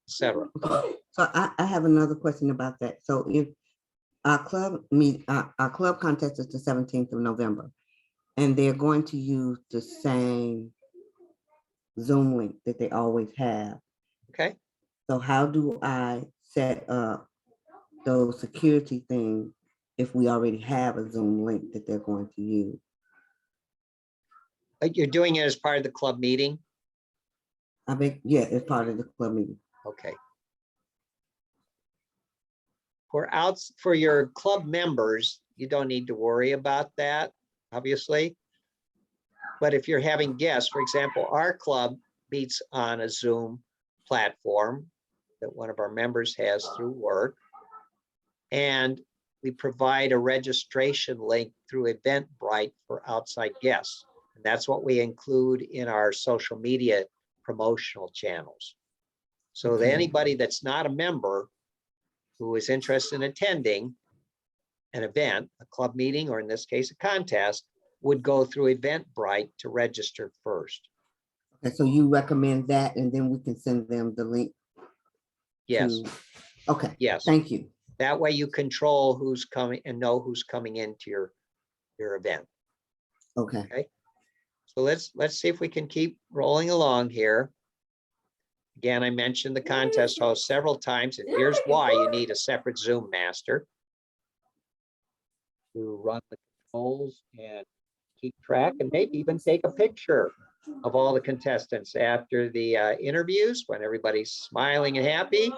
cetera.
okay. So I have another question about that. So if our club contest is the 17th of November, and they're going to use the same Zoom link that they always have.
Okay.
So how do I set up those security things if we already have a Zoom link that they're going to use?
You're doing it as part of the club meeting?
I think, yeah, it's part of the club meeting.
Okay. For your club members, you don't need to worry about that, obviously. But if you're having guests, for example, our club meets on a Zoom platform that one of our members has through work. And we provide a registration link through Eventbrite for outside guests. And that's what we include in our social media promotional channels. So that anybody that's not a member who is interested in attending an event, a club meeting, or in this case, a contest, would go through Eventbrite to register first.
Okay, so you recommend that, and then we can send them the link?
Yes.
Okay.
Yes.
Thank you.
That way you control who's coming and know who's coming into your event.
Okay.
So let's see if we can keep rolling along here. Again, I mentioned the contest host several times, and here's why you need a separate Zoom master to run the controls and keep track and maybe even take a picture of all the contestants after the interviews when everybody's smiling and happy,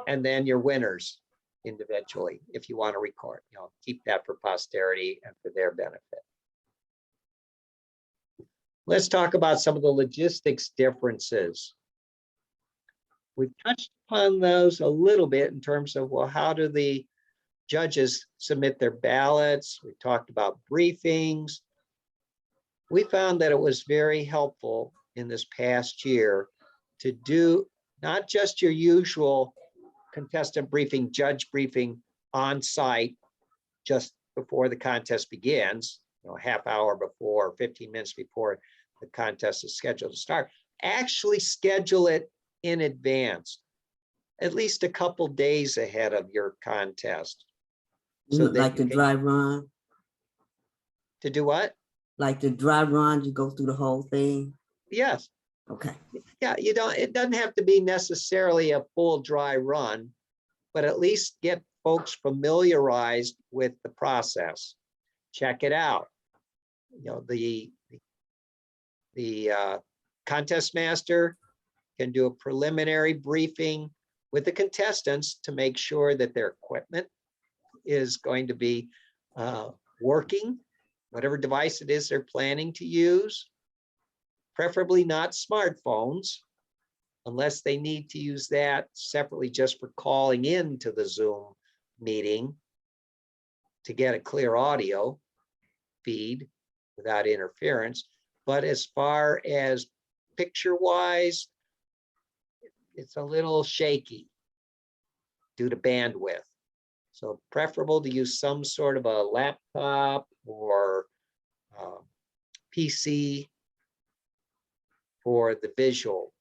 and then your winners individually if you want to record. Keep that for posterity and for their benefit. Let's talk about some of the logistics differences. We've touched upon those a little bit in terms of, well, how do the judges submit their ballots? We talked about briefings. We found that it was very helpful in this past year to do not just your usual contestant briefing, judge briefing on site just before the contest begins, a half hour before, 15 minutes before the contest is scheduled to start. Actually schedule it in advance, at least a couple days ahead of your contest. So that
Like
you
the
can-
dry run,
To do what?
like the dry run, you go through the whole thing?
Yes.
Okay,
Yeah, you don't, it doesn't have to be necessarily a full dry run, but at least get folks familiarized with the process. Check it out. You know, the contest master can do a preliminary briefing with the contestants to make sure that their equipment is going to be working, whatever device it is they're planning to use, preferably not smartphones, unless they need to use that separately just for calling in to the Zoom meeting to get a clear audio feed without interference. But as far as picture-wise, it's a little shaky due to bandwidth. So preferable to use some sort of a laptop or PC for the visual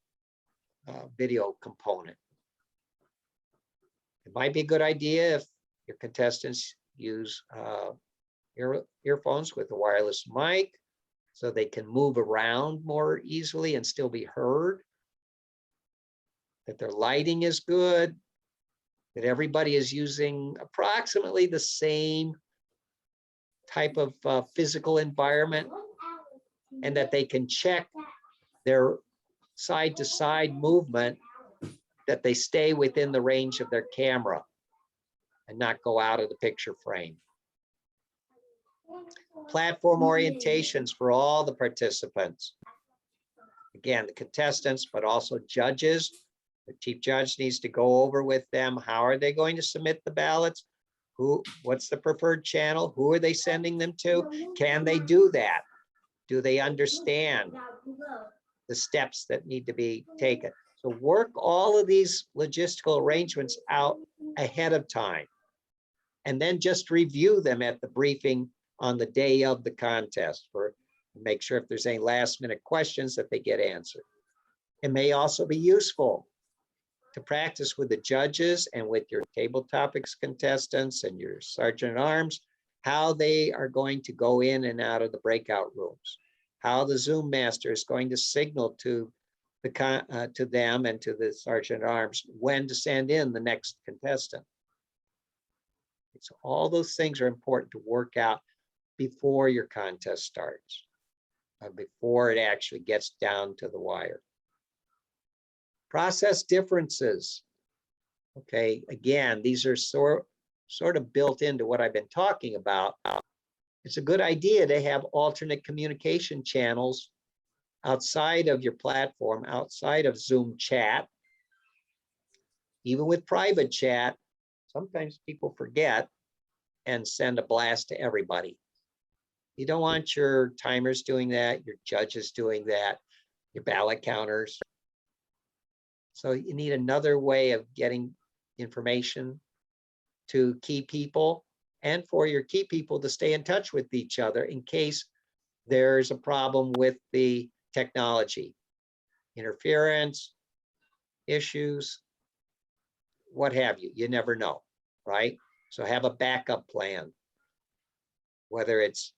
video component. It might be a good idea if your contestants use earphones with a wireless mic so they can move around more easily and still be heard, that their lighting is good, that everybody is using approximately the same type of physical environment, and that they can check their side-to-side movement, that they stay within the range of their camera and not go out of the picture frame. Platform orientations for all the participants. Again, the contestants, but also judges. The chief judge needs to go over with them. How are they going to submit the ballots? What's the preferred channel? Who are they sending them to? Can they do that? Do they understand the steps that need to be taken? So work all of these logistical arrangements out ahead of time, and then just review them at the briefing on the day of the contest for make sure if there's any last minute questions that they get answered. It may also be useful to practice with the judges and with your table topics contestants and your sergeant at arms, how they are going to go in and out of the breakout rooms, how the Zoom master is going to signal to them and to the sergeant at arms when to send in the next contestant. So all those things are important to work out before your contest starts, before it actually gets down to the wire. Process differences. Okay, again, these are sort of built into what I've been talking about. It's a good idea to have alternate communication channels outside of your platform, outside of Zoom chat. Even with private chat, sometimes people forget and send a blast to everybody. You don't want your timers doing that, your judges doing that, your ballot counters. So you need another way of getting information to key people, and for your key people to stay in touch with each other in case there's a problem with the technology, interference, issues, what have you. You never know, right? So have a backup plan, whether it's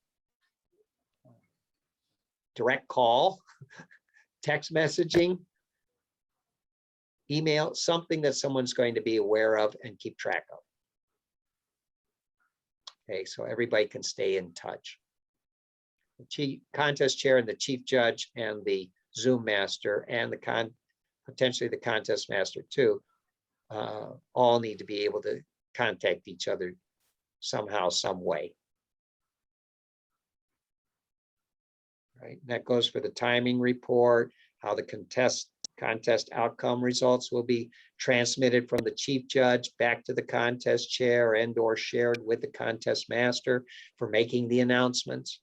direct call, text messaging, email, something that someone's going to be aware of and keep track of. Okay, so everybody can stay in touch. The chief contest chair and the chief judge and the Zoom master and potentially the contest master too, all need to be able to contact each other somehow, some way. Right, and that goes for the timing report, how the contest outcome results will be transmitted from the chief judge back to the contest chair and or shared with the contest master for making the announcements.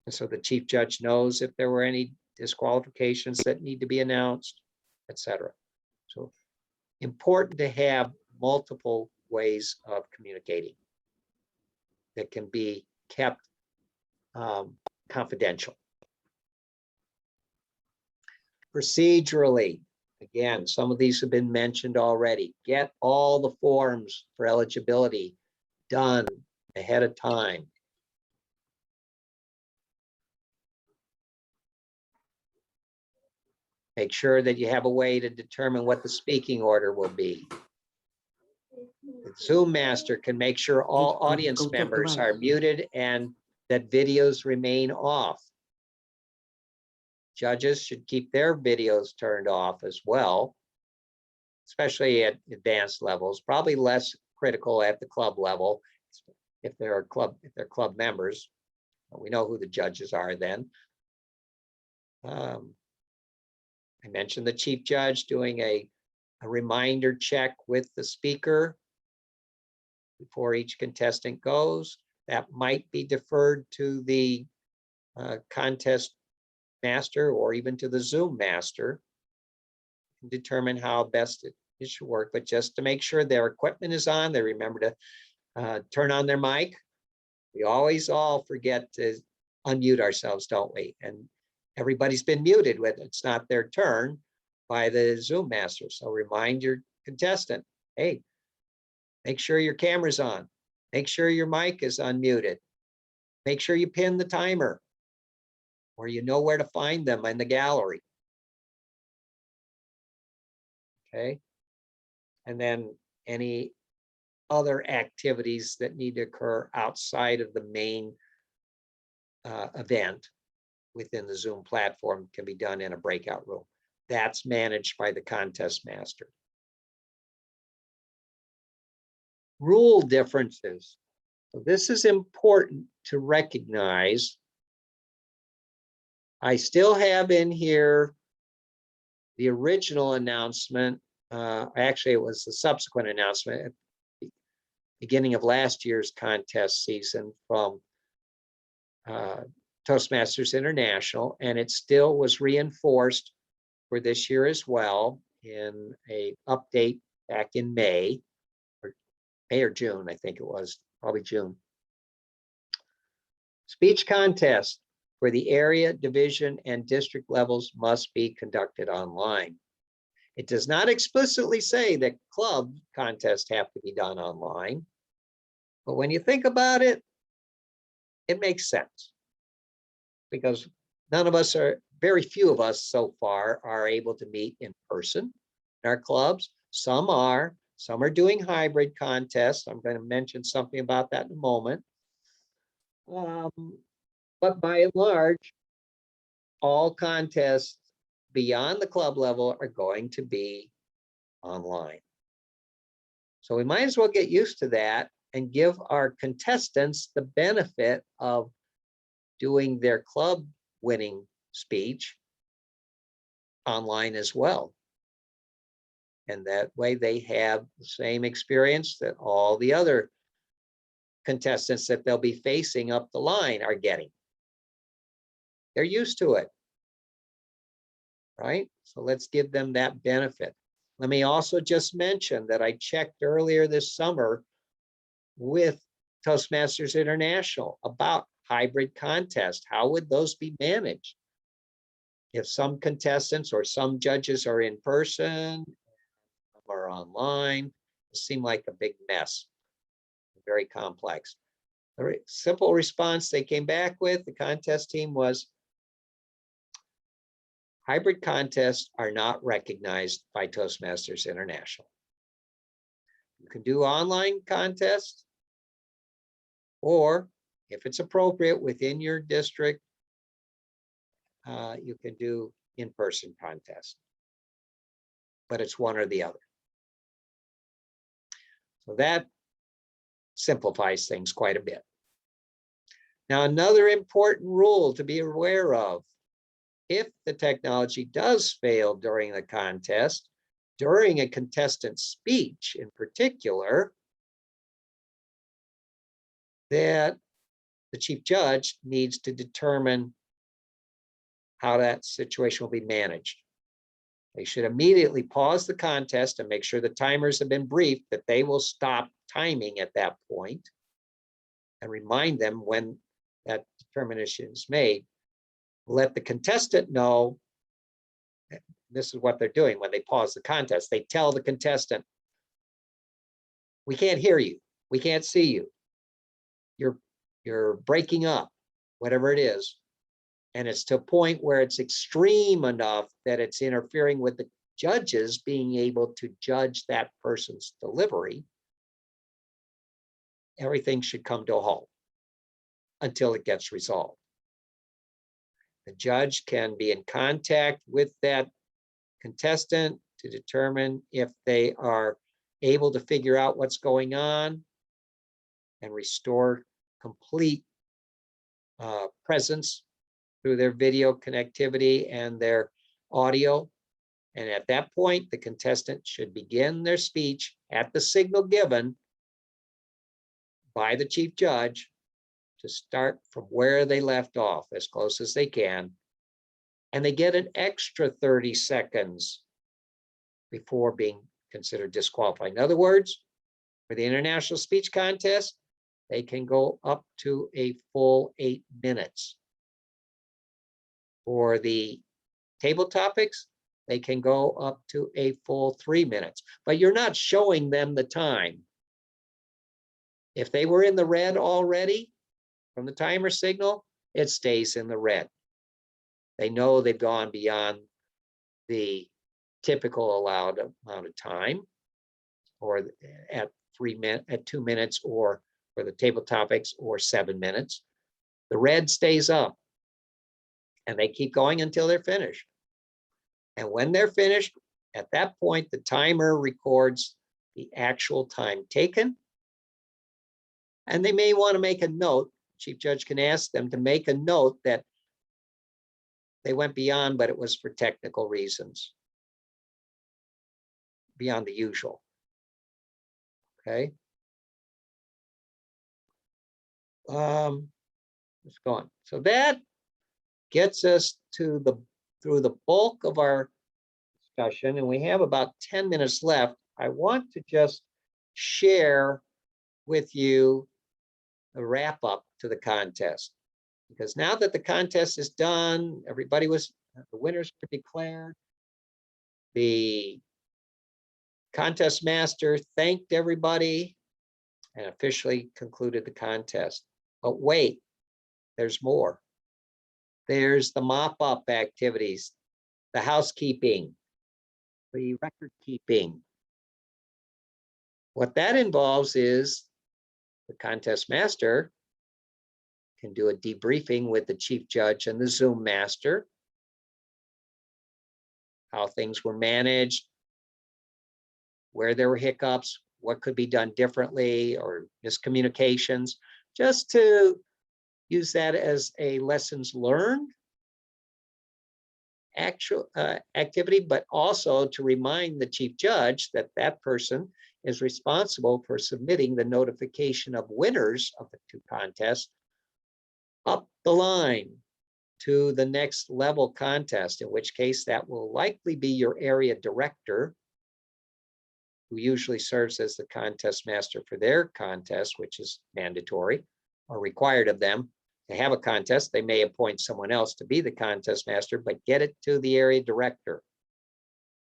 And so the chief judge knows if there were any disqualifications that need to be announced, etc. So important to have multiple ways of communicating that can be kept confidential. Procedurally, again, some of these have been mentioned already. Get all the forms for eligibility done ahead of time. Make sure that you have a way to determine what the speaking order will be. The Zoom master can make sure all audience members are muted and that videos remain off. Judges should keep their videos turned off as well, especially at advanced levels, probably less critical at the club level if they're club members. We know who the judges are then. I mentioned the chief judge doing a reminder check with the speaker before each contestant goes. That might be deferred to the contest master or even to the Zoom master and determine how best it should work. But just to make sure their equipment is on, they remember to turn on their mic. We always all forget to unmute ourselves, don't we? And everybody's been muted when it's not their turn by the Zoom master. So remind your contestant, hey, make sure your camera's on. Make sure your mic is unmuted. Make sure you pin the timer or you know where to find them in the gallery. Okay. And then any other activities that need to occur outside of the main event within the Zoom platform can be done in a breakout room. That's managed by the contest master. Rule differences. So this is important to recognize. I still have in here the original announcement. Actually, it was the subsequent announcement at the beginning of last year's contest season from Toastmasters International, and it still was reinforced for this year as well in a update back in May or June, I think it was, probably June. Speech contests for the area, division, and district levels must be conducted online. It does not explicitly say that club contests have to be done online, but when you think about it, it makes sense. Because very few of us so far are able to meet in person in our clubs. Some are doing hybrid contests. I'm going to mention something about that in a moment. But by and large, all contests beyond the club level are going to be online. So we might as well get used to that and give our contestants the benefit of doing their club winning speech online as well. And that way they have the same experience that all the other contestants that they'll be facing up the line are getting. They're used to it, right? So let's give them that benefit. Let me also just mention that I checked earlier this summer with Toastmasters International about hybrid contests. How would those be managed? If some contestants or some judges are in person or online, it seemed like a big mess, very complex. The simple response they came back with, the contest team, was hybrid contests are not recognized by Toastmasters International. You can do online contests, or if it's appropriate within your district, you can do in-person contests, but it's one or the other. So that simplifies things quite a bit. Now, another important rule to be aware of: if the technology does fail during the contest, during a contestant's speech in particular, that the chief judge needs to determine how that situation will be managed. They should immediately pause the contest and make sure the timers have been briefed that they will stop timing at that point and remind them when that determination is made. Let the contestant know this is what they're doing when they pause the contest. They tell the contestant, we can't hear you, we can't see you, you're breaking up, whatever it is, and it's to a point where it's extreme enough that it's interfering with the judges being able to judge that person's delivery, everything should come to a halt until it gets resolved. The judge can be in contact with that contestant to determine if they are able to figure out what's going on and restore complete presence through their video connectivity and their audio. And at that point, the contestant should begin their speech at the signal given by the chief judge to start from where they left off as close as they can. And they get an extra 30 seconds before being considered disqualified. In other words, for the international speech contest, they can go up to a full 8 minutes. For the table topics, they can go up to a full 3 minutes, but you're not showing them the time. If they were in the red already from the timer signal, it stays in the red. They know they've gone beyond the typical allowed amount of time, or at 2 minutes, or for the table topics, or 7 minutes. The red stays up, and they keep going until they're finished. And when they're finished, at that point, the timer records the actual time taken. And they may want to make a note. Chief Judge can ask them to make a note that they went beyond, but it was for technical reasons, beyond the usual. Okay. Let's go on. So that gets us to through the bulk of our discussion, and we have about 10 minutes left. I want to just share with you a wrap up to the contest, because now that the contest is done, the winners were declared. The contest master thanked everybody and officially concluded the contest. But wait, there's more. There's the mop-up activities, the housekeeping, the record keeping. What that involves is the contest master can do a debriefing with the chief judge and the Zoom master, how things were managed, where there were hiccups, what could be done differently, or miscommunications, just to use that as a lessons learned activity, but also to remind the chief judge that that person is responsible for submitting the notification of winners of the two contests up the line to the next level contest, in which case that will likely be your area director, who usually serves as the contest master for their contest, which is mandatory or required of them to have a contest. They may appoint someone else to be the contest master, but get it to the area director.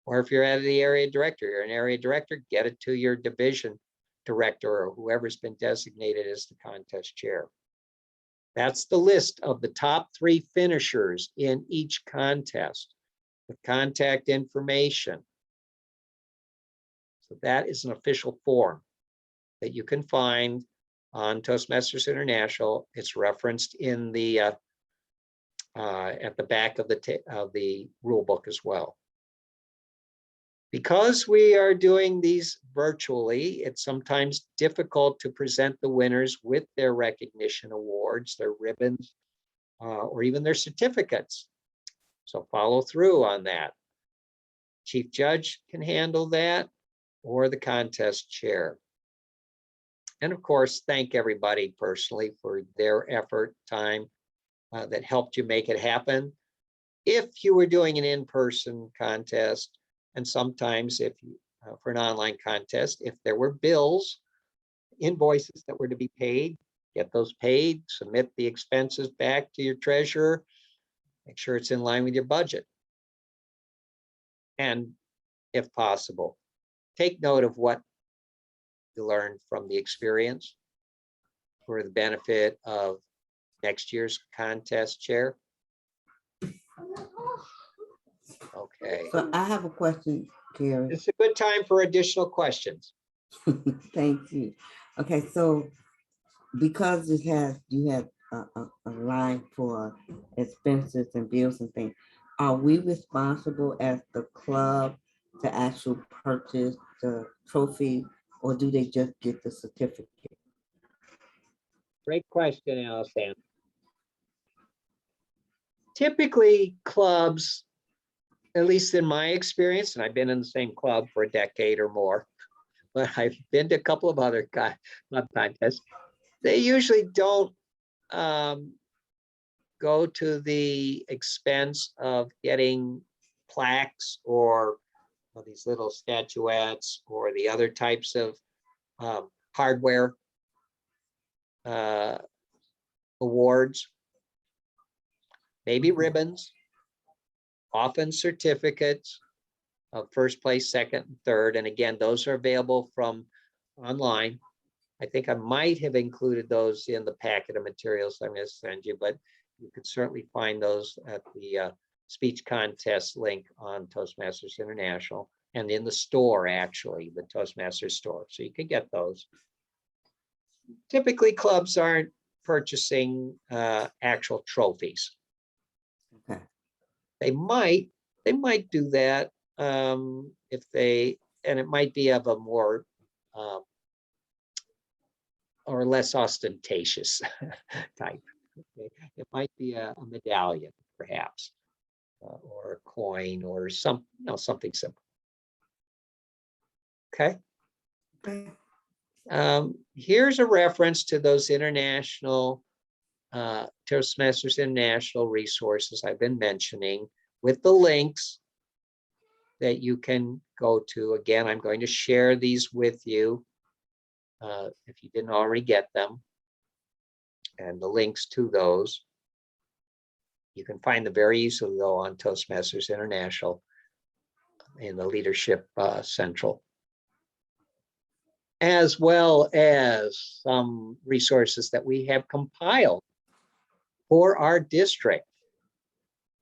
Or if you're at the area director, you're an area director, get it to your division director or whoever's been designated as the contest chair. That's the list of the top 3 finishers in each contest with contact information. So that is an official form that you can find on Toastmasters International. It's referenced in the at the back of the rule book as well. Because we are doing these virtually, it's sometimes difficult to present the winners with their recognition awards, their ribbons, or even their certificates. So follow through on that. Chief Judge can handle that, or the contest chair. And of course, thank everybody personally for their effort, time that helped you make it happen. If you were doing an in-person contest, and sometimes if you, for an online contest, if there were bills, invoices that were to be paid, get those paid, submit the expenses back to your treasurer, make sure it's in line with your budget. And if possible, take note of what you learned from the experience. for the benefit of next year's contest chair? Okay,
So I have a question, Gary.
it's a good time for additional questions.
Thank you. Okay, so because you have a line for expenses and bills and things, are we responsible as the club to actually purchase the trophy, or do they just get the certificate?
Great question, Allison. Typically, clubs, at least in my experience, and I've been in the same club for a decade or more, but I've been to a couple of other club contests. They usually don't go to the expense of getting plaques or these little statuettes or the other types of hardware awards. Maybe ribbons, often certificates of first place, second, and third. And again, those are available from online. I think I might have included those in the packet of materials I'm going to send you, but you could certainly find those at the speech contest link on Toastmasters International and in the store, actually, the Toastmasters store. So you can get those. Typically, clubs aren't purchasing actual trophies.
Okay.
They might do that if they, and it might be of a more or less ostentatious type. Okay. It might be a medallion, perhaps, or a coin, or something simple. Okay.
Okay.
Here's a reference to those international Toastmasters International resources I've been mentioning with the links that you can go to. Again, I'm going to share these with you if you didn't already get them, and the links to those. You can find them very easily though on Toastmasters International in the Leadership Central, as well as some resources that we have compiled for our district,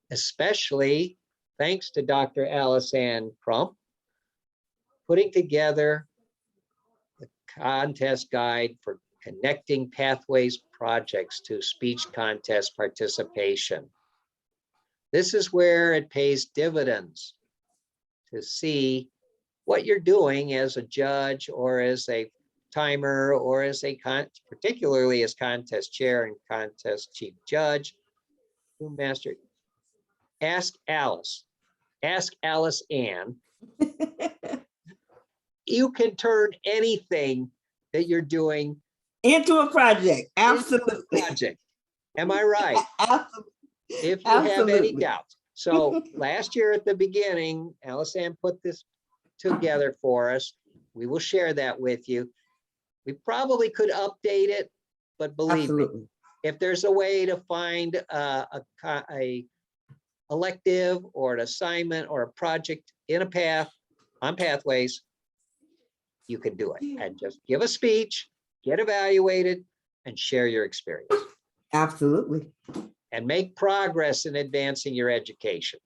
especially thanks to Dr. Alice Ann Crump, putting together the contest guide for connecting pathways projects to speech contest participation. This is where it pays dividends to see what you're doing as a judge or as a timer or as a particularly as contest chair and contest chief judge, master. Ask Alice Ann. You can turn anything that you're doing
Into a project, absolutely.
into a project. Am I right?
Absolutely.
If you have any
Absolutely.
doubts. So last year at the beginning, Alice Ann put this together for us. We will share that with you. We probably could update it, but believe me,
Absolutely.
if there's a way to find a elective or an assignment or a project in a path on Pathways, you can do it. And just give a speech, get evaluated, and share your experience.
Absolutely.
And make progress in advancing your education.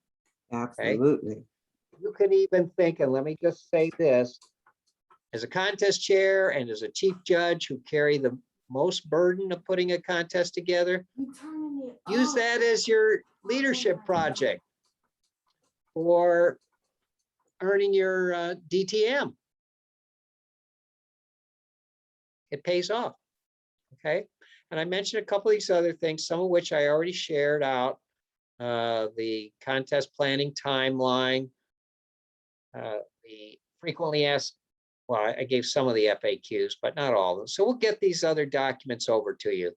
Absolutely.
You can even think, and let me just say this, as a contest chair and as a chief judge who carry the most burden of putting a contest together, use that as your leadership project or earning your DTM. It pays off, okay? And I mentioned a couple of these other things, some of which I already shared out, the contest planning timeline, the frequently asked, well, I gave some of the FAQs, but not all of them. So we'll get these other documents over to you.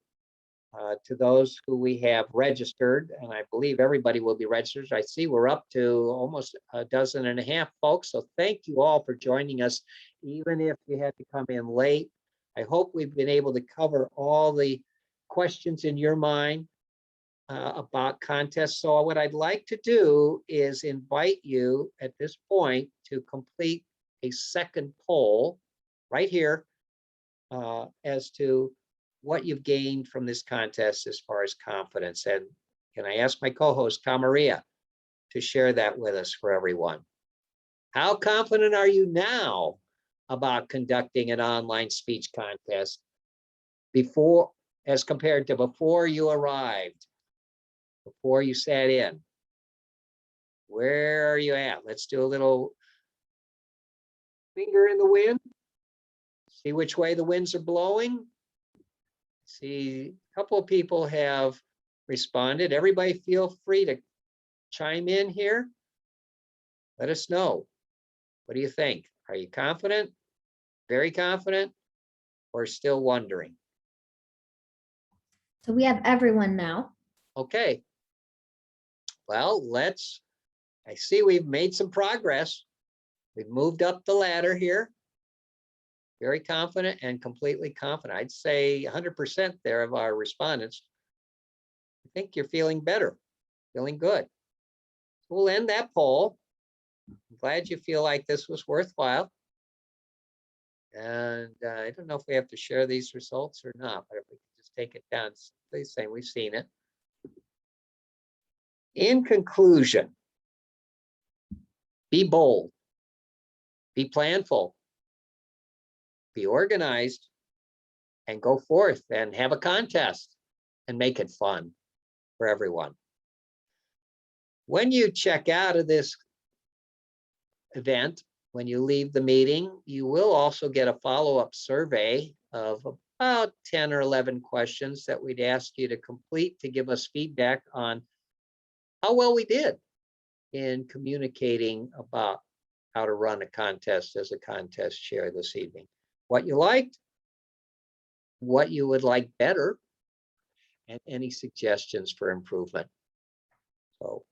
To those who we have registered, and I believe everybody will be registered. I see we're up to almost 12.5 folks. So thank you all for joining us, even if you had to come in late. I hope we've been able to cover all the questions in your mind about contests. So what I'd like to do is invite you at this point to complete a second poll right here as to what you've gained from this contest as far as confidence. And can I ask my co-host, Maria, to share that with us for everyone? How confident are you now about conducting an online speech contest before, as compared to before you arrived, before you sat in? Where are you at? Let's do a little finger in the wind. See which way the winds are blowing. See, a couple of people have responded. Everybody feel free to chime in here. Let us know. What do you think? Are you confident? Very confident? Or still wondering?
So we have everyone now.
Okay. Well, I see we've made some progress. We've moved up the ladder here. Very confident and completely confident. I'd say 100% there of our respondents. I think you're feeling better, feeling good. We'll end that poll. I'm glad you feel like this was worthwhile. And I don't know if we have to share these results or not, but if we can just take it down, please say we've seen it. In conclusion, be bold, be planful, be organized, and go forth and have a contest and make it fun for everyone. When you check out of this event, when you leave the meeting, you will also get a follow-up survey of about 10 or 11 questions that we'd ask you to complete to give us feedback on how well we did in communicating about how to run a contest as a contest chair this evening. What you liked, what you would like better, and any suggestions for improvement. So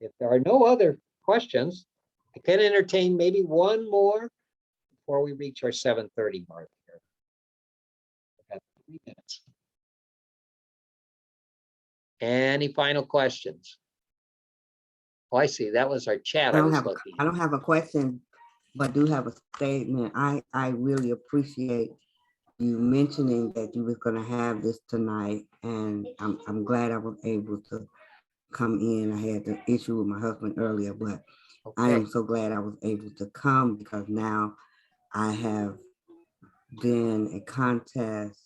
if there are no other questions, I can entertain maybe one more before we reach our 7:30 mark here. We've got 3 minutes. Any final questions? Oh, I see. That was our chat. I was looking.
I don't have a question, but do have a statement. I really appreciate you mentioning that you was gonna have this tonight, and I'm glad I was able to come in. I had the issue with my husband earlier, but I am so glad I was able to come because now I have been a contest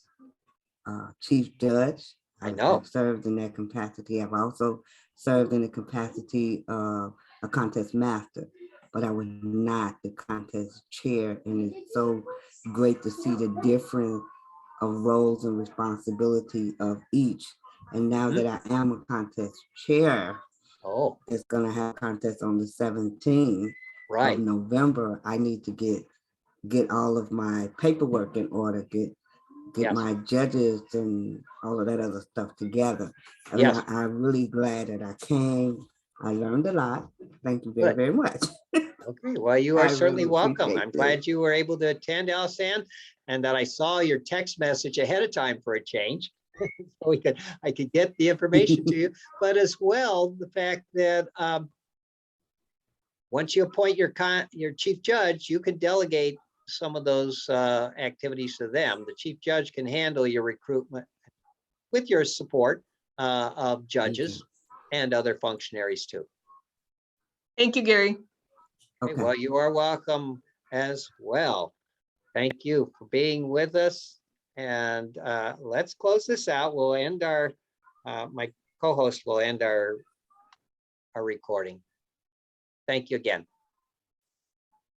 chief judge.
I know.
I've served in that capacity. I've also served in the capacity of a contest master, but I was not the contest chair. And it's so great to see the difference of roles and responsibility of each. And now that I am a contest chair, it's gonna have contest on the 17th of November. I need to get all of my paperwork in order, get my judges and all of that other stuff together. And I'm really glad that I came. I learned a lot. Thank you very, very much.
Okay, well, you are certainly
really
welcome. I'm
appreciate
glad you were able to attend, Alice-Ann, and that I saw your text message ahead of time for a change. So I could get the information to you, but as well, the fact that once you appoint your chief judge, you can delegate some of those activities to them. The chief judge can handle your recruitment with your support of judges and other functionaries too.
Thank you, Gary.
Okay. Well, you are welcome as well. Thank you for being with us. And let's close this out. We'll end our, my co-host will end our recording. Thank you again.